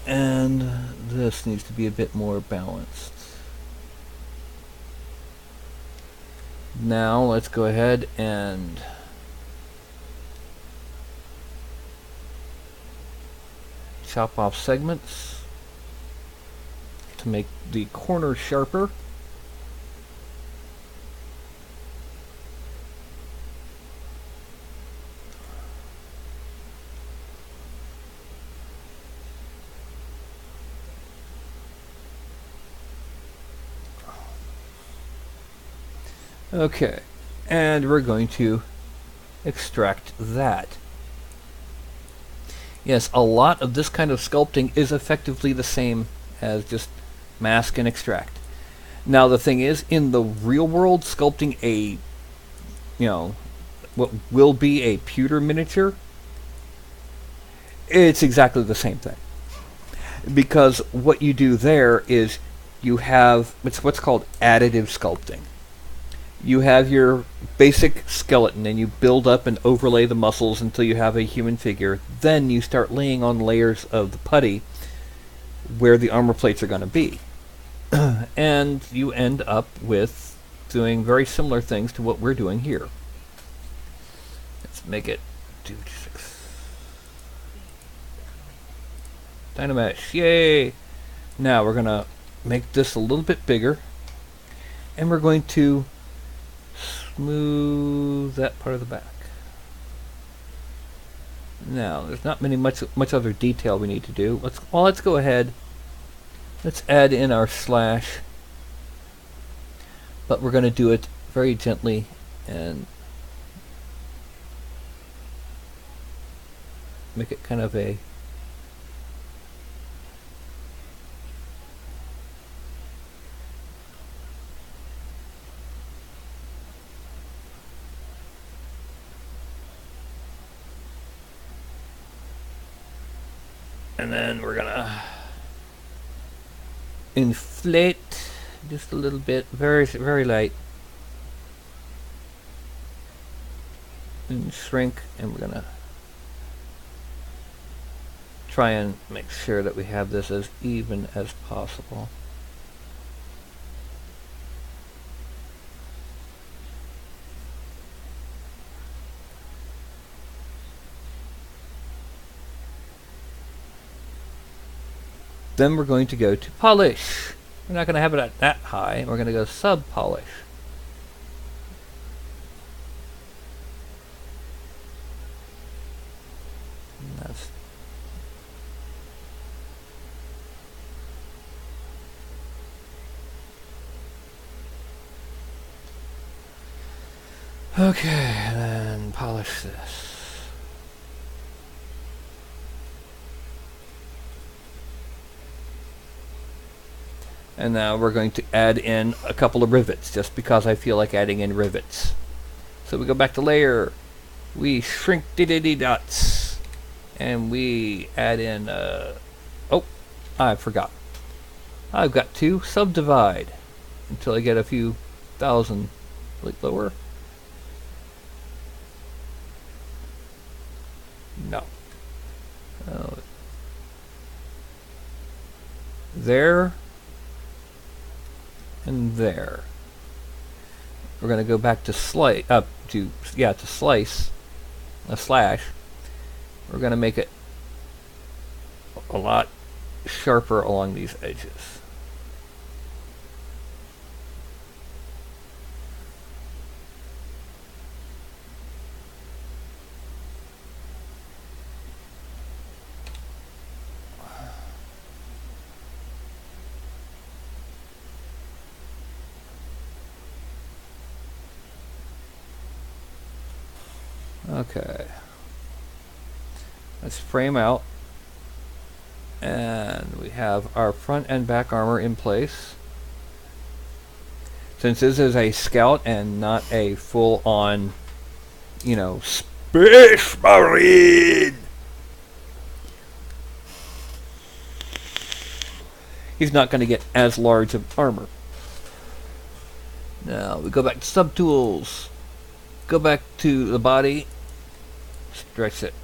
S1: And this needs to be a bit more balanced. Now let's go ahead and chop off segments to make the corner sharper. Okay, and we're going to extract that. Yes, a lot of this kind of sculpting is effectively the same as just mask and extract. Now the thing is, in the real world, sculpting a, what will be a pewter miniature, it's exactly the same thing. Because what you do there is you have, it's what's called additive sculpting. You have your basic skeleton and you build up and overlay the muscles until you have a human figure. Then you start laying on layers of the putty where the armor plates are going to be. And you end up with doing very similar things to what we're doing here. Let's make it 2d6. Dynamesh, yay! Now we're going to make this a little bit bigger. And we're going to smooth that part of the back. Now, there's not much other detail we need to do. Let's go ahead. Let's add in our slash. But we're going to do it very gently and make it kind of a and then we're gonna inflate just a little bit, very, very light, and shrink, and we're gonna try and make sure that we have this as even as possible. Then we're going to go to polish. We're not going to have it at that high. We're going to go sub-polish. That's okay, then polish this. And now we're going to add in a couple of rivets, just because I feel like adding in rivets. So we go back to layer, we shrink diddy dots, and we add in, oh, I forgot. I've got to subdivide until I get a few thousand, like lower. No. Oh. There. And there. we're going to go back to slice, to slice, a slash. We're going to make it a lot sharper along these edges. Okay, let's frame out, and we have our front and back armor in place. Since this is a scout and not a full-on, you know, Space Marine, he's not going to get as large of armor. Now we go back to subtools, go back to the body, stretch it.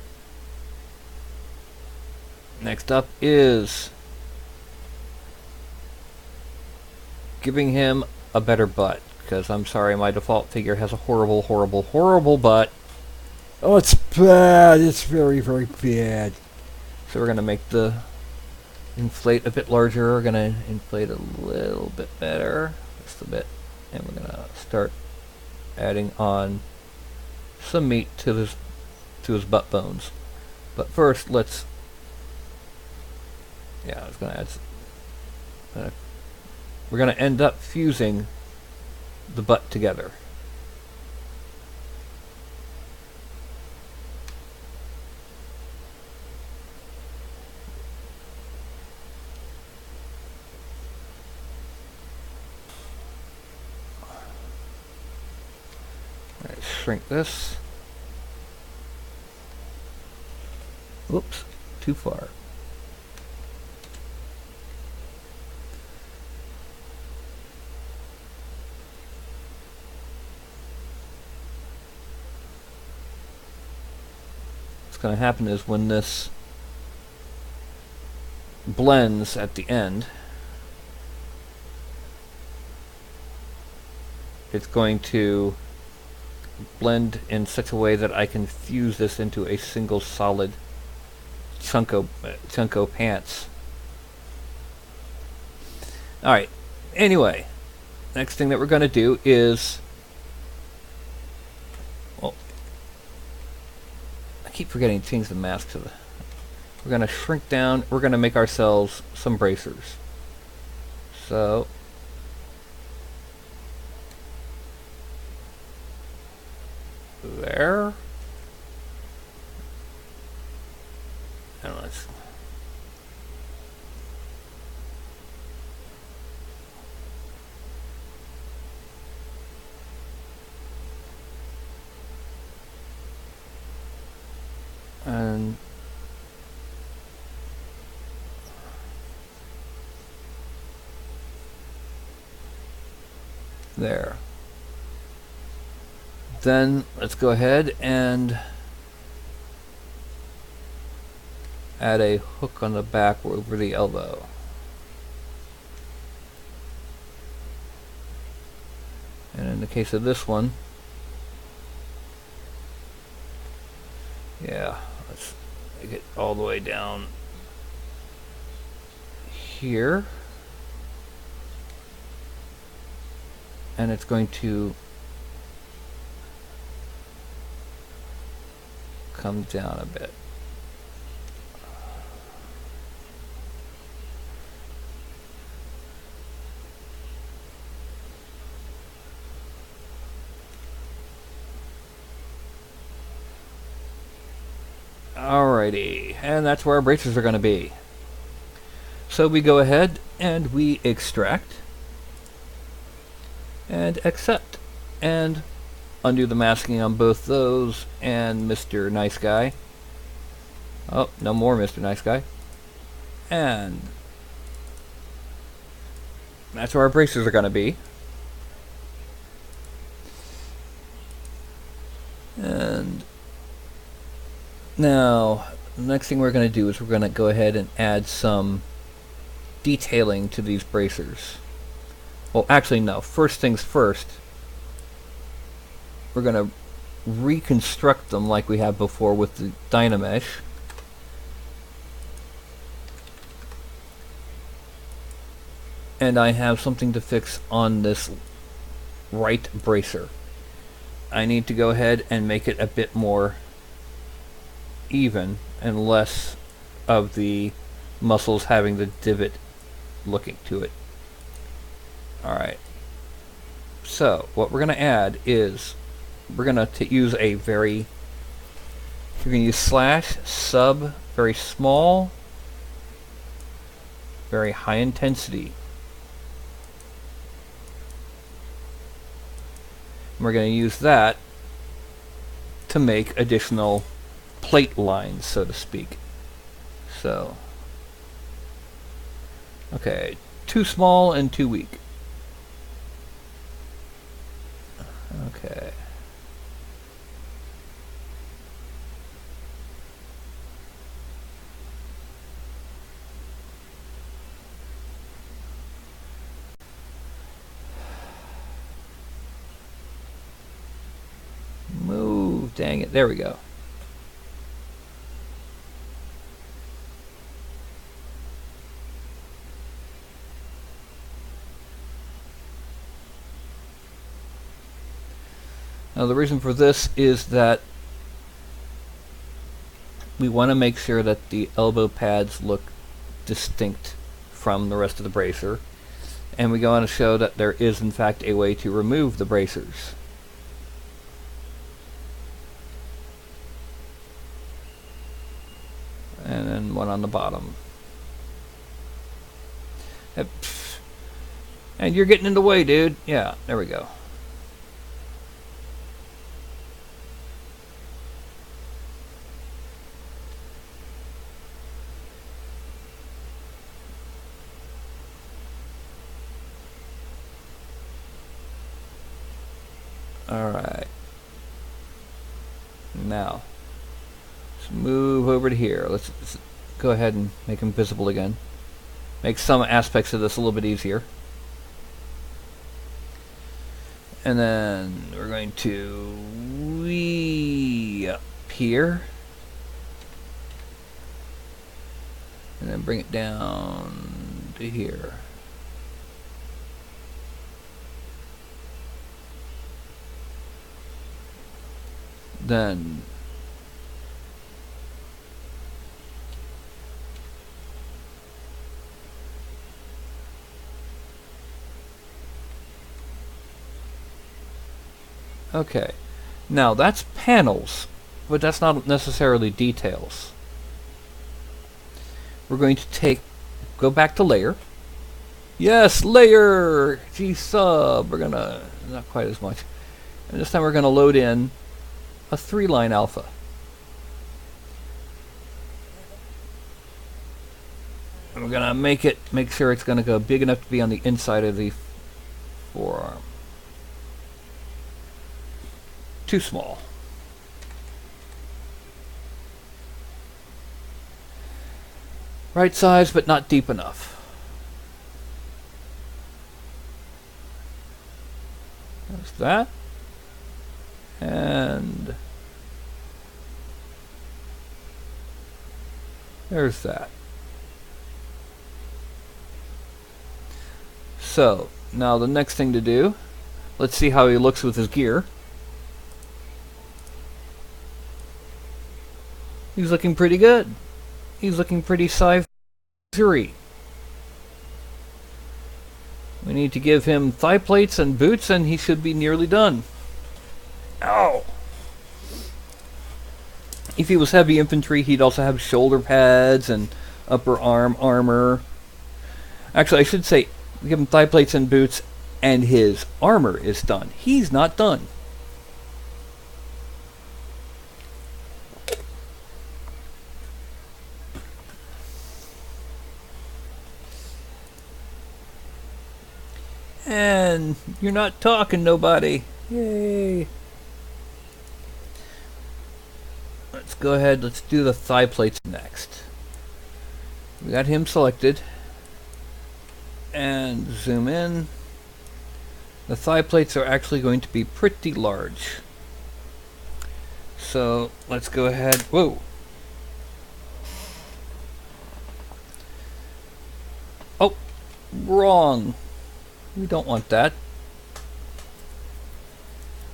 S1: Next up is giving him a better butt, because I'm sorry, my default figure has a horrible, horrible, horrible butt. Oh, it's bad. It's very, very bad. So we're going to make the inflate a bit larger. We're going to inflate a little bit better, just a bit, and we're going to start adding on some meat to his butt bones. But first, let's. Yeah, I was going to add. We're going to end up fusing the butt together. Let's shrink this. Whoops, too far. What's going to happen is when this blends at the end, it's going to blend in such a way that I can fuse this into a single solid chunko pants. Alright, anyway, next thing that we're going to do is, well, I keep forgetting to change the mask to the, we're going to shrink down, we're going to make ourselves some bracers. So, there. And let's. And there. Then let's go ahead and add a hook on the back over the elbow. And in the case of this one, yeah, let's make it all the way down here. And it's going to come down a bit. Alrighty, and that's where our bracers are going to be. So we go ahead and we extract and accept and undo the masking on both those and Mr. Nice Guy. Oh, no more Mr. Nice Guy. And that's where our bracers are going to be. And now, the next thing we're going to do is we're going to go ahead and add some detailing to these bracers. Well, actually, no. First things first. we're going to reconstruct them like we have before with the Dynamesh. And I have something to fix on this right bracer. I need to go ahead and make it a bit more even and less of the muscles having the divot looking to it. Alright. So, what we're going to add is we're going to use a very, you're going to use slash, sub, very small, very high intensity. And we're going to use that to make additional plate lines, so to speak. So, okay, too small and too weak. Okay. Move, dang it, there we go. Now the reason for this is that we want to make sure that the elbow pads look distinct from the rest of the bracer, and we want to show that there is in fact a way to remove the bracers. And then one on the bottom. And you're getting in the way, dude. Yeah, there we go. Alright. Now, let's move over to here. Let's go ahead and make them visible again. Make some aspects of this a little bit easier. And then we're going to up here. And then bring it down to here. Then okay, now that's panels, but that's not necessarily details. We're going to go back to layer. Yes, layer G sub. We're gonna, not quite as much. And this time we're gonna load in a 3-line alpha. And we're gonna make sure it's gonna go big enough to be on the inside of the forearm. Too small. Right size, but not deep enough. There's that. And there's that. So, now the next thing to do, let's see how he looks with his gear. He's looking pretty good. He's looking pretty Scifi. We need to give him thigh plates and boots and he should be nearly done. Ow! If he was heavy infantry, he'd also have shoulder pads and upper arm armor. Actually, I should say, give him thigh plates and boots and his armor is done. He's not done. And you're not talking, nobody. Yay. Let's go ahead, let's do the thigh plates next. We got him selected. And zoom in. The thigh plates are actually going to be pretty large. So let's go ahead. Whoa! Oh, wrong. We don't want that.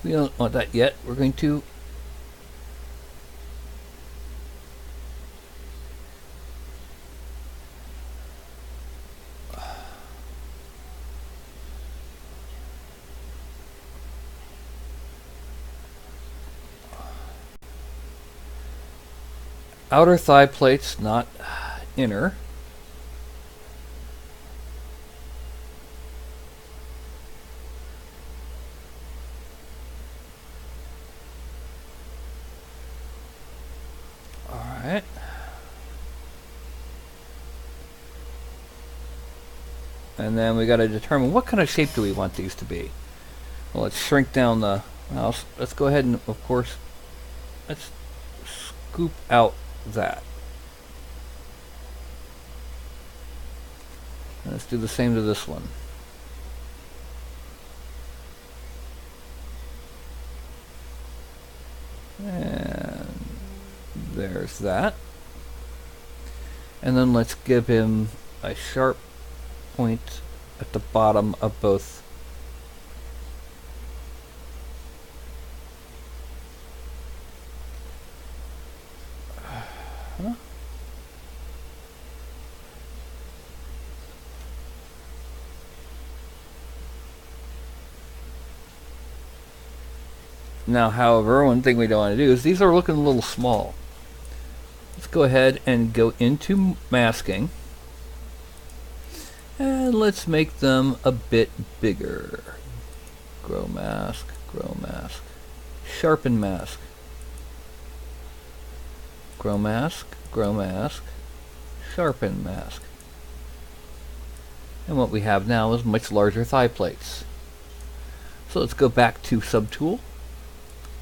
S1: We don't want that yet. We're going to outer thigh plates, not inner. Alright. And then we got to determine what kind of shape do we want these to be. Well, let's shrink down the mouse. Let's go ahead and, of course, let's scoop out that. And let's do the same to this one. And there's that. And then let's give him a sharp point at the bottom of both. Now, however, one thing we don't want to do is these are looking a little small. Let's go ahead and go into masking. And let's make them a bit bigger. Grow mask, sharpen mask. Grow mask, sharpen mask. And what we have now is much larger thigh plates. So let's go back to Subtool.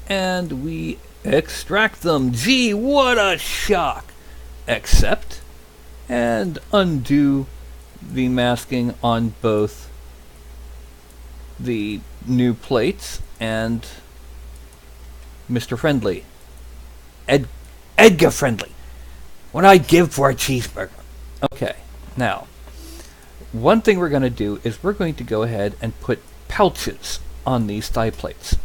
S1: And we extract them. Gee, what a shock! Accept and undo the masking on both the new plates and Mr. Friendly. Edgar Friendly. What I give for a cheeseburger. Okay, now, one thing we're going to do is we're going to go ahead and put pouches on these thigh plates.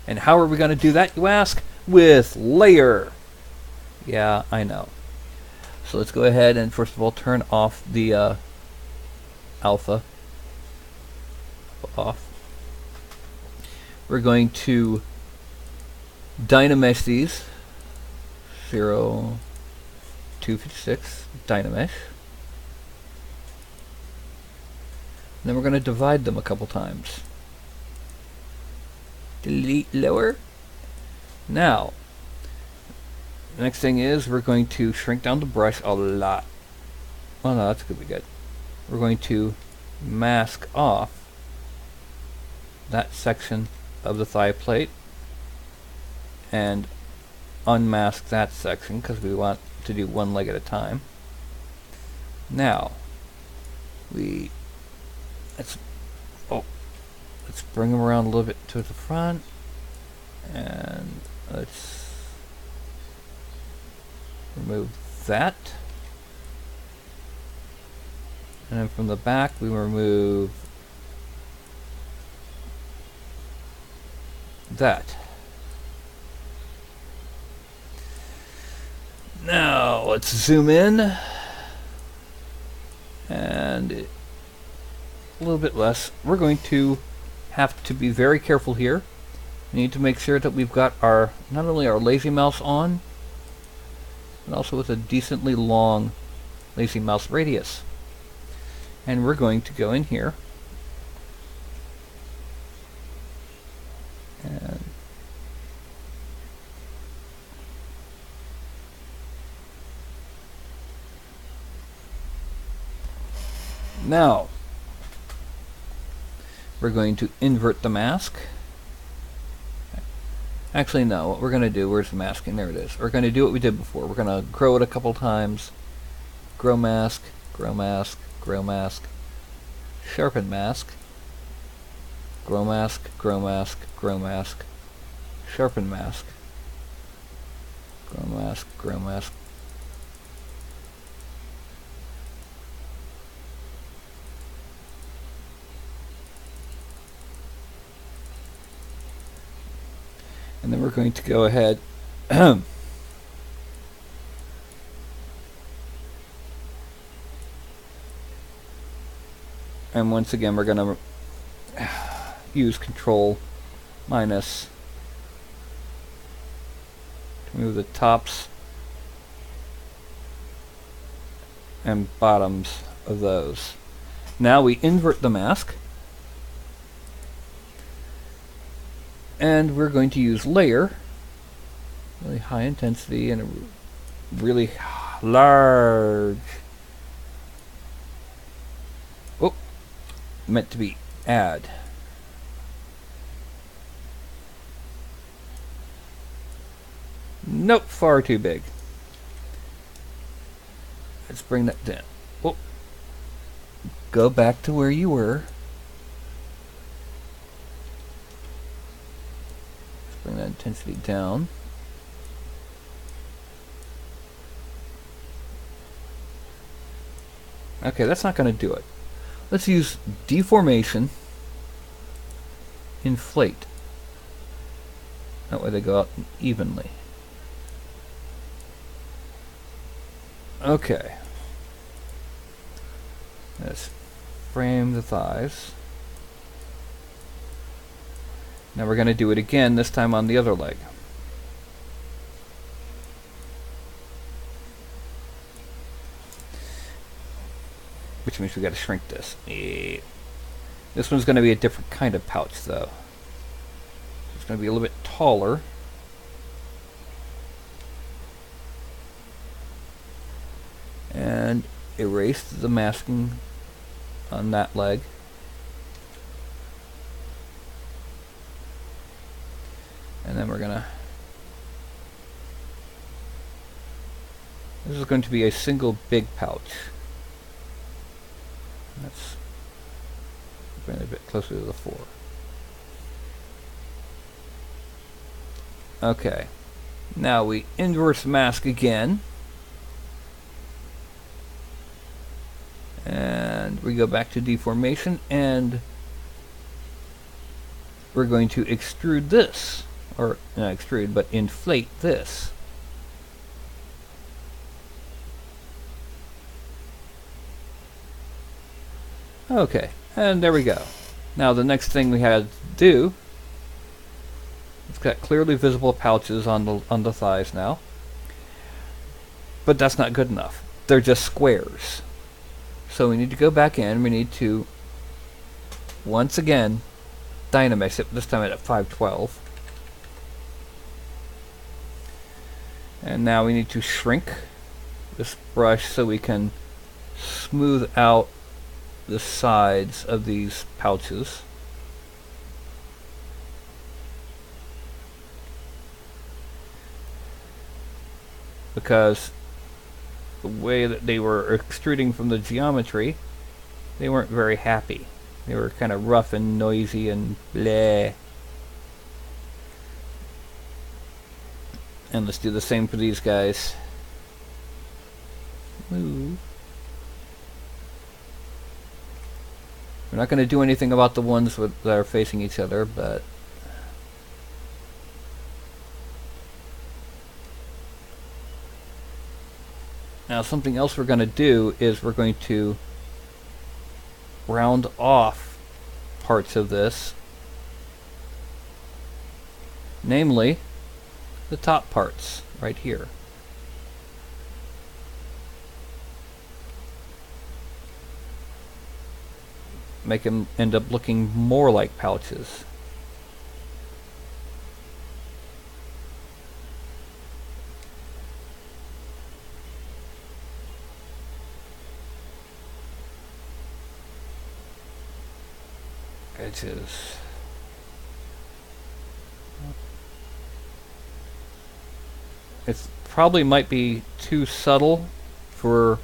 S1: And how are we going to do that, you ask? With layer. Yeah, I know. So let's go ahead and first of all turn off the alpha. Off. We're going to Dynamesh these. 0, 256 Dynamesh. And then we're going to divide them a couple times. Delete lower. Now, the next thing is we're going to shrink down the brush a lot. Oh no, that's going to be good. We're going to mask off that section of the thigh plate and unmask that section because we want to do one leg at a time. Now, let's bring them around a little bit to the front, and let's remove that. And then from the back, we remove that. Now, let's zoom in, and a little bit less. We're going to have to be very careful here. We need to make sure that we've got our, not only our lazy mouse on, but also with a decently long lazy mouse radius. And we're going to go in here and now we're going to invert the mask. Actually, no, what we're going to do, where's the masking? There it is. We're going to do what we did before. We're going to grow it a couple times. Grow mask, grow mask, grow mask, sharpen mask, grow mask, grow mask, grow mask, sharpen mask. Grow mask, grow mask. And then we're going to go ahead and once again we're going to use Control minus to move the tops and bottoms of those. Now we invert the mask, and we're going to use layer, really high intensity and a really large, oh, meant to be add. Nope, far too big. Let's bring that down. Oh, go back to where you were. Let's bring that intensity down. Okay, that's not going to do it. Let's use deformation, inflate. That way they go out evenly. Okay. Let's frame the thighs. Now we're going to do it again, this time on the other leg. Which means we got to shrink this. This one's going to be a different kind of pouch, though. It's going to be a little bit taller. And erase the masking on that leg. And then we're gonna, this is going to be a single big pouch. Let's bring it a bit closer to the 4. Okay, now we inverse mask again. And we go back to deformation, and we're going to extrude this, or not extrude, but inflate this. Okay, and there we go. Now the next thing we had to do, it's got clearly visible pouches on the thighs now, but that's not good enough. They're just squares. So we need to go back in, we need to, once again, Dynamix it, this time at 512. And now we need to shrink this brush so we can smooth out the sides of these pouches. Because the way that they were extruding from the geometry, they weren't very happy. They were kind of rough and noisy and bleh. And let's do the same for these guys. Move. We're not going to do anything about the ones that are facing each other, but now something else we're going to do is we're going to round off parts of this, namely the top parts right here. Make them end up looking more like pouches. Edges. It probably might be too subtle for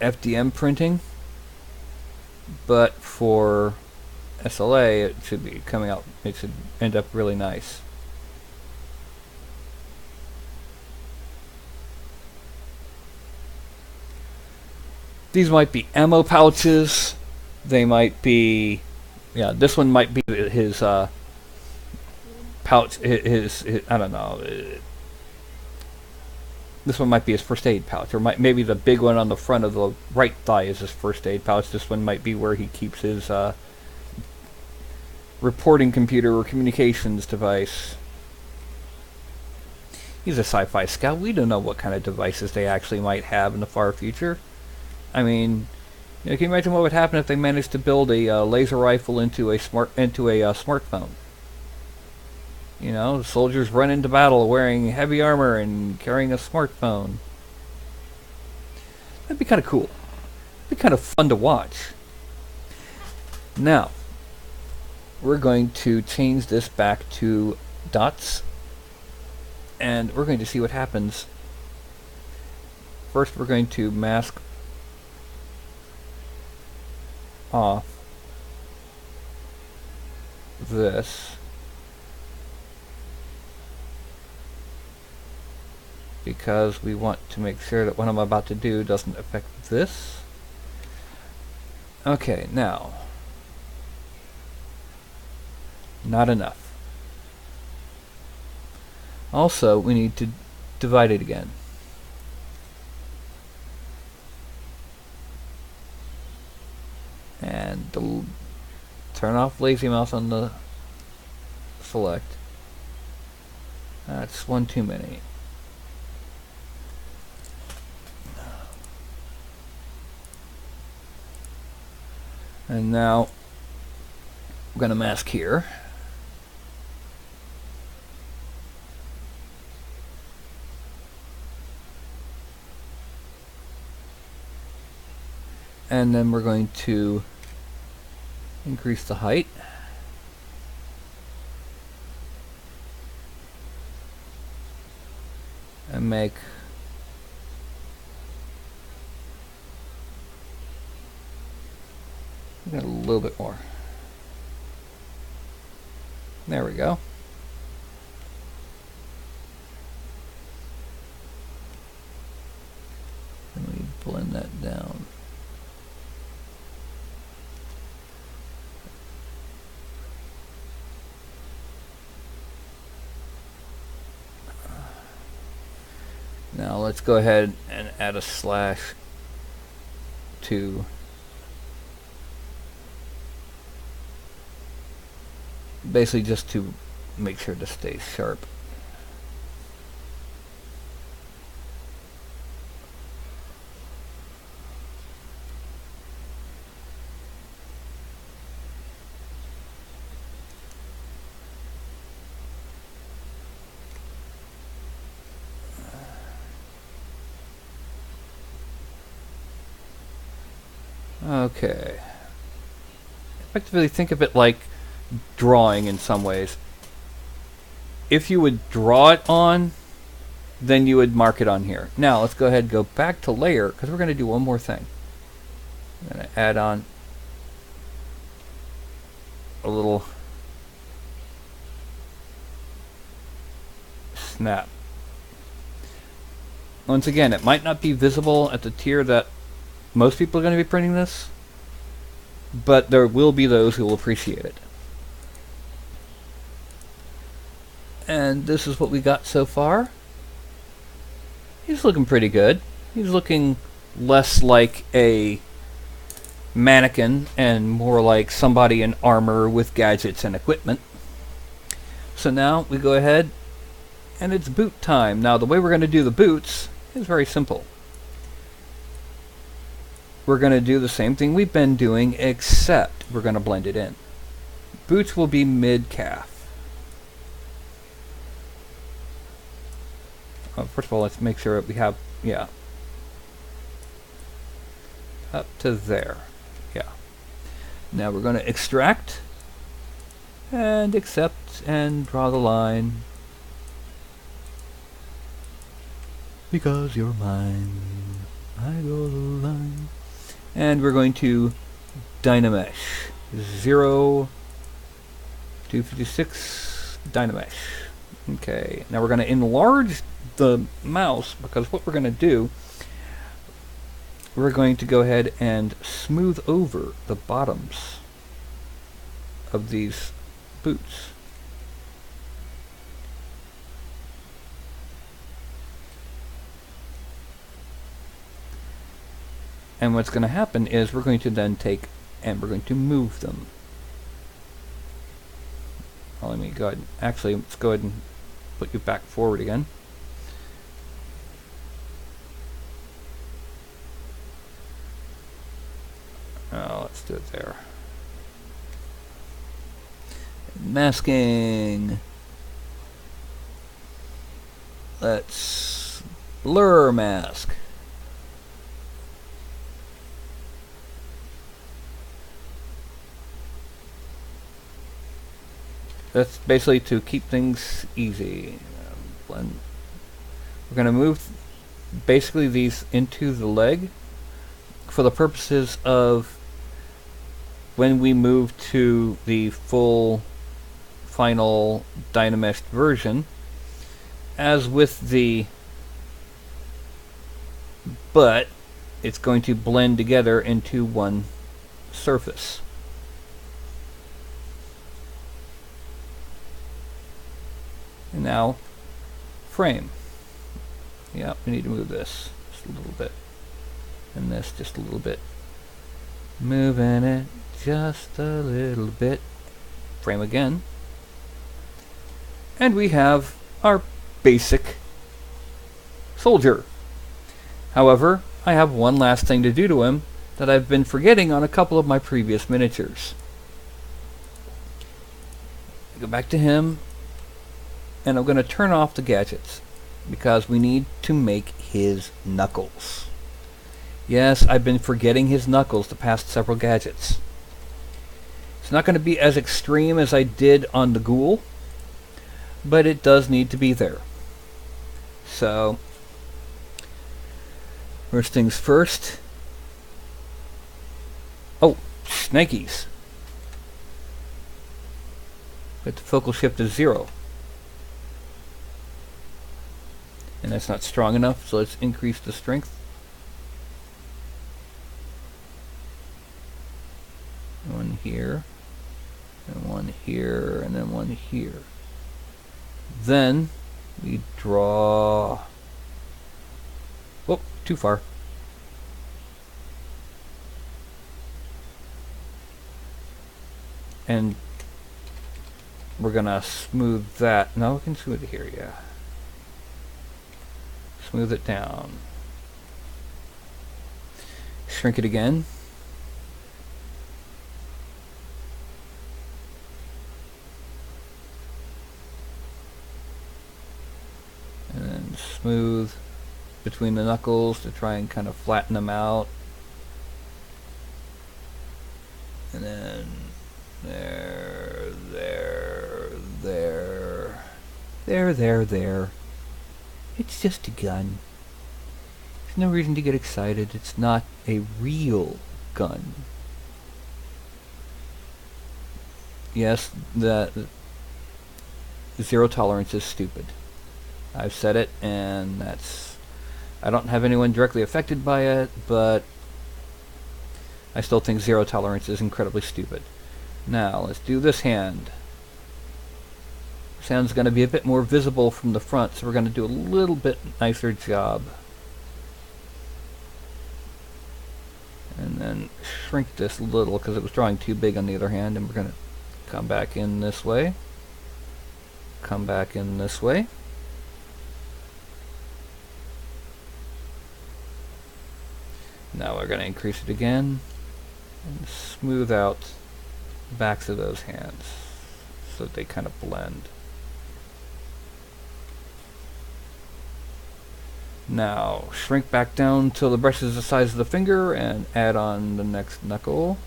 S1: FDM printing, but for SLA it should be coming out, it should end up really nice. These might be ammo pouches. They might be, yeah, this one might be his pouch, his I don't know. This one might be his first aid pouch, or maybe the big one on the front of the right thigh is his first aid pouch. This one might be where he keeps his reporting computer or communications device. He's a sci-fi scout. We don't know what kind of devices they actually might have in the far future. I mean, you know, can you imagine what would happen if they managed to build a laser rifle into a smartphone? You know, the soldiers run into battle wearing heavy armor and carrying a smartphone. That'd be kind of cool. It'd be kind of fun to watch. Now, we're going to change this back to dots, and we're going to see what happens. First, we're going to mask off this, because we want to make sure that what I'm about to do doesn't affect this. Okay, now, not enough. Also, we need to divide it again. And turn off lazy mouse on the select. That's one too many. And now we're going to mask here. And then we're going to increase the height. And make a little bit more. There we go. Let me blend that down. Now let's go ahead and add a slash to basically just to make sure to stay sharp. Okay. Effectively, think of it like drawing in some ways. If you would draw it on, then you would mark it on here. Now, let's go ahead and go back to layer, because we're going to do one more thing. I'm going to add on a little snap. Once again, it might not be visible at the tier that most people are going to be printing this, but there will be those who will appreciate it. And this is what we got so far. He's looking pretty good. He's looking less like a mannequin and more like somebody in armor with gadgets and equipment. So now we go ahead and it's boot time. Now the way we're going to do the boots is very simple. We're going to do the same thing we've been doing, except we're going to blend it in. Boots will be mid-calf. First of all, let's make sure that we have, yeah, up to there. Yeah. Now we're going to extract and accept and draw the line. Because you're mine, I draw the line. And we're going to Dynamesh 0 256 Dynamesh. Okay, now we're going to enlarge the mouse, because what we're going to do, we're going to go ahead and smooth over the bottoms of these boots. And what's going to happen is we're going to then take and we're going to move them. Well, let me go ahead. Actually, let's go ahead and put you back forward again. Oh, let's do it there. Masking. Let's blur mask. That's basically to keep things easy. Blend. We're going to move basically these into the leg for the purposes of when we move to the full final Dynameshed version. As with the butt, it's going to blend together into one surface. And now, frame. Yeah, we need to move this just a little bit. And this just a little bit. Moving it just a little bit. Frame again. And we have our basic soldier. However, I have one last thing to do to him that I've been forgetting on a couple of my previous miniatures. Go back to him. And I'm going to turn off the gadgets because we need to make his knuckles. Yes, I've been forgetting his knuckles the past several gadgets. It's not going to be as extreme as I did on the ghoul, but it does need to be there. So, first things first. Oh, snakies. Put the focal shift to 0. And that's not strong enough, so let's increase the strength. One here, and one here, and then one here. Then we draw... Oh, too far. And we're gonna smooth that. No, we can smooth it here, yeah. Smooth it down. Shrink it again. And then smooth between the knuckles to try and kind of flatten them out. And then there. It's just a gun. There's no reason to get excited. It's not a real gun. Yes, the zero tolerance is stupid. I've said it, and I don't have anyone directly affected by it, but I still think zero tolerance is incredibly stupid. Now, let's do this hand. This hand's going to be a bit more visible from the front, so we're going to do a little bit nicer job. And then shrink this a little, because it was drawing too big on the other hand, and we're going to come back in this way. Come back in this way. Now we're going to increase it again and smooth out the backs of those hands so that they kind of blend. Now shrink back down till the brush is the size of the finger and add on the next knuckle.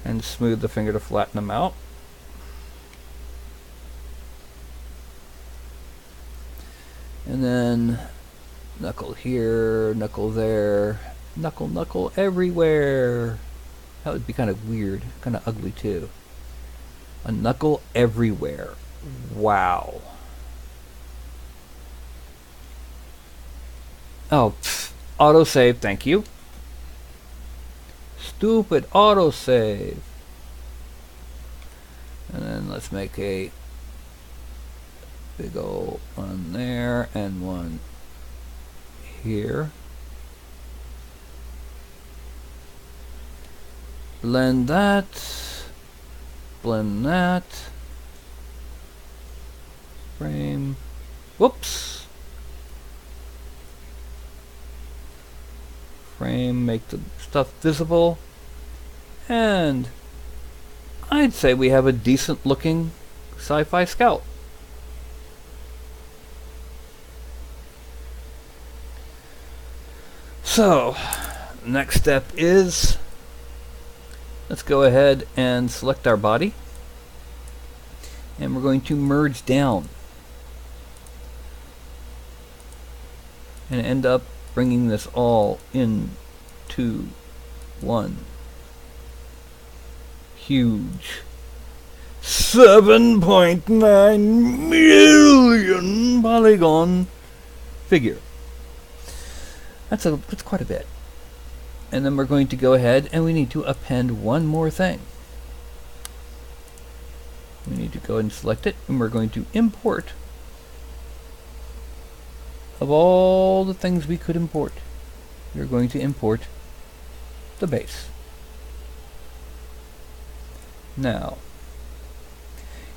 S1: And smooth the finger to flatten them out. And then knuckle here, knuckle there, knuckle everywhere. That would be kind of weird, kind of ugly too. A knuckle everywhere. Wow. Oh, autosave, thank you. Stupid autosave. And then let's make a big old one there and one here. Blend that. Blend that. Frame. Whoops. Frame, make the stuff visible. And I'd say we have a decent looking sci-fi scout. So, next step is, let's go ahead and select our body. And we're going to merge down. And end up bringing this all into one huge 7.9 million polygon figure. That's quite a bit. And then we're going to go ahead and we need to append one more thing. We need to go and select it, and we're going to import. Of all the things we could import, we're going to import the base. Now,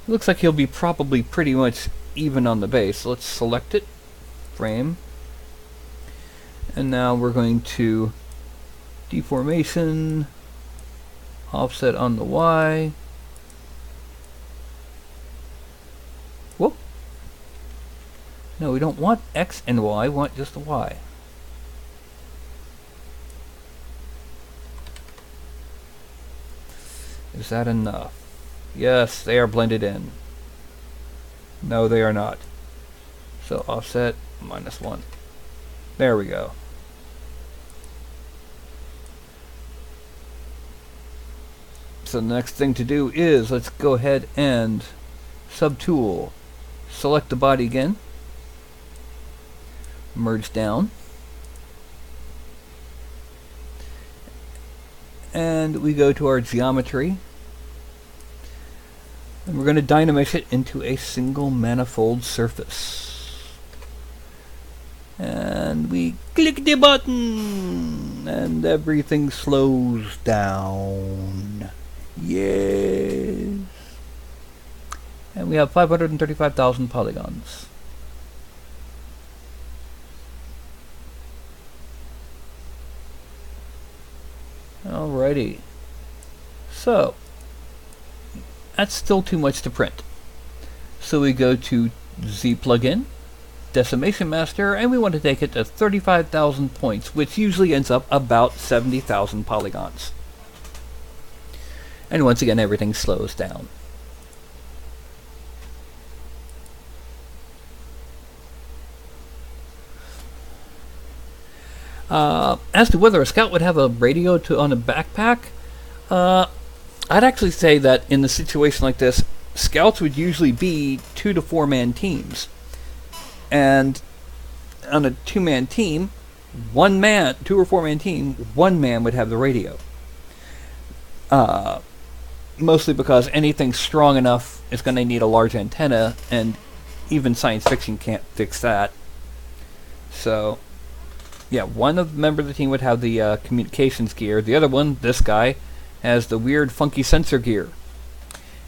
S1: it looks like he'll be probably pretty much even on the base. So let's select it, frame, and now we're going to deformation, offset on the Y. Whoop. No, we don't want X and Y, we want just the Y. Is that enough? Yes, they are blended in. No, they are not. So offset -1. There we go. So the next thing to do is, let's go ahead and subtool, select the body again, merge down, and we go to our geometry, and we're going to dynamesh it into a single manifold surface. And we click the button, and everything slows down. Yes. And we have 535,000 polygons. Alrighty. So, that's still too much to print. So we go to Z plugin, Decimation Master, and we want to take it to 35,000 points, which usually ends up about 70,000 polygons. And once again, everything slows down. As to whether a scout would have a radio on a backpack, I'd actually say that in a situation like this, scouts would usually be 2 to 4 man teams. And on a 2-man team, 2 or 4 man team, 1 man would have the radio. Mostly because anything strong enough is going to need a large antenna, and even science fiction can't fix that. So, yeah, one member of the team would have the communications gear. The other one, this guy, has the weird funky sensor gear.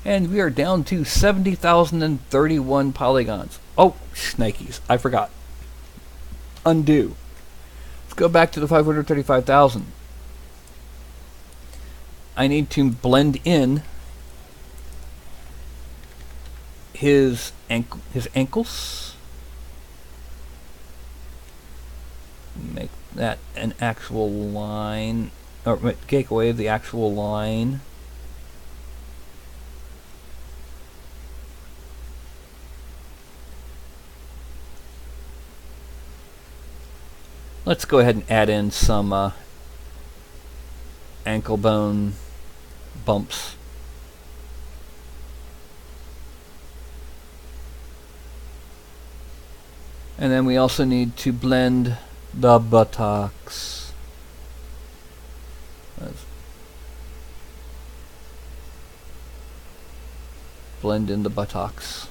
S1: And we are down to 70,031 polygons. Oh, shnikes, I forgot. Undo. Let's go back to the 535,000. I need to blend in his ankles. Make that an actual line, or take away the actual line. Let's go ahead and add in some ankle bone bumps. And then we also need to blend The buttocks. Let's blend in the buttocks.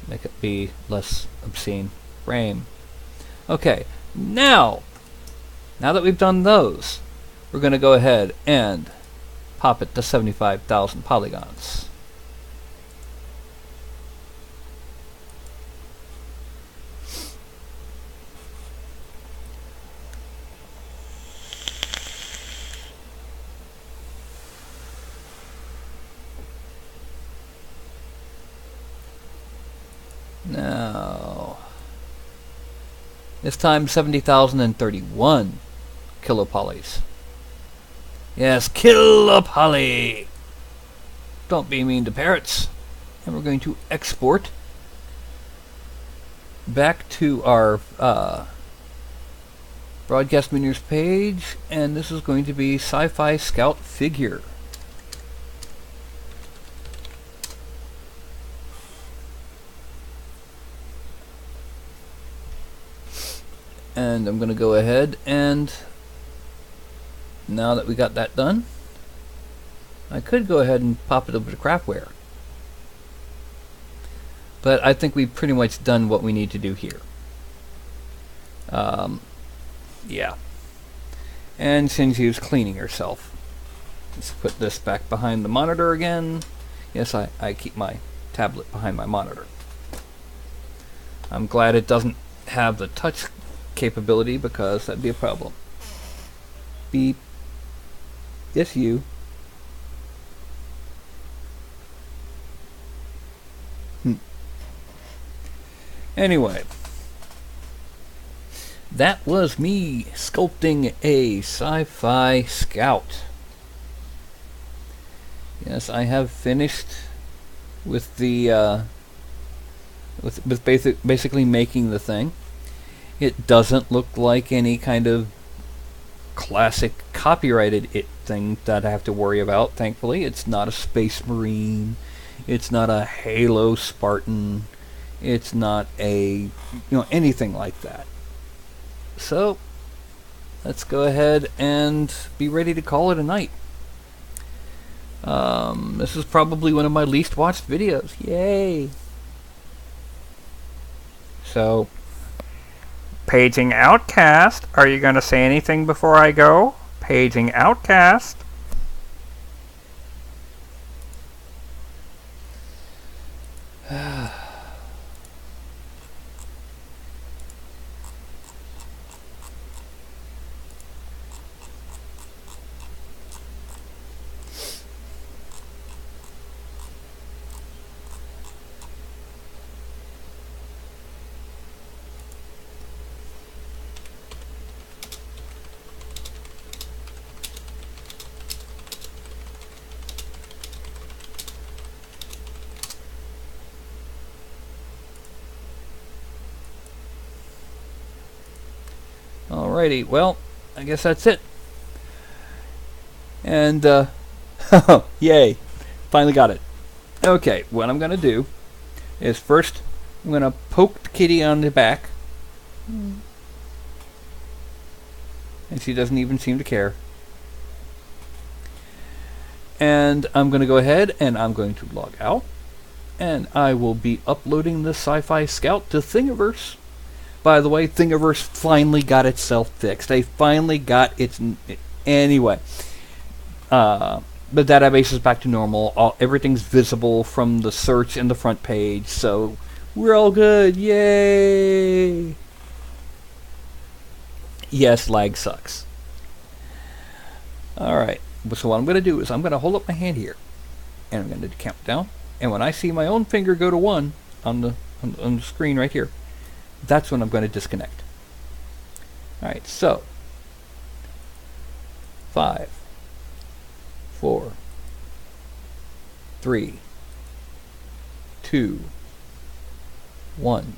S1: Make it be less obscene. Frame. Okay, now that we've done those, we're going to go ahead and pop it to 75,000 polygons. Now, this time 70,031 kilopolys. Yes, kilopoly! Don't be mean to parrots. And we're going to export back to our broadcast menus page, and this is going to be Sci-Fi Scout figure. And I'm going to go ahead and, now that we got that done, I could go ahead and pop it over to Craftware. But I think we've pretty much done what we need to do here. Yeah. And Shinji's cleaning herself. Let's put this back behind the monitor again. Yes, I keep my tablet behind my monitor. I'm glad it doesn't have the touch capability, because that'd be a problem. Beep. Yes, you. Anyway, that was me sculpting a Sci-Fi Scout. Yes, I have finished with the with basically making the thing. It doesn't look like any kind of classic copyrighted thing that I have to worry about, thankfully. It's not a Space Marine. It's not a Halo Spartan. It's not a, anything like that. So, let's go ahead and be ready to call it a night. This is probably one of my least watched videos. Yay! So, paging Outcast. Are you going to say anything before I go? Paging Outcast. Alrighty, well, I guess that's it. And, yay, finally got it. Okay, what I'm going to do is first, I'm going to poke the kitty on the back. And she doesn't even seem to care. And I'm going to go ahead and I'm going to log out. And I will be uploading the Sci-Fi Scout to Thingiverse. By the way, Thingiverse finally got itself fixed. They finally got its... Anyway. The database is back to normal. Everything's visible from the search and the front page. So, we're all good. Yay! Yes, lag sucks. Alright. So what I'm going to do is I'm going to hold up my hand here. And I'm going to count down. And when I see my own finger go to 1 on the screen right here, that's when I'm going to disconnect. Alright, so 5, 4, 3, 2, 1.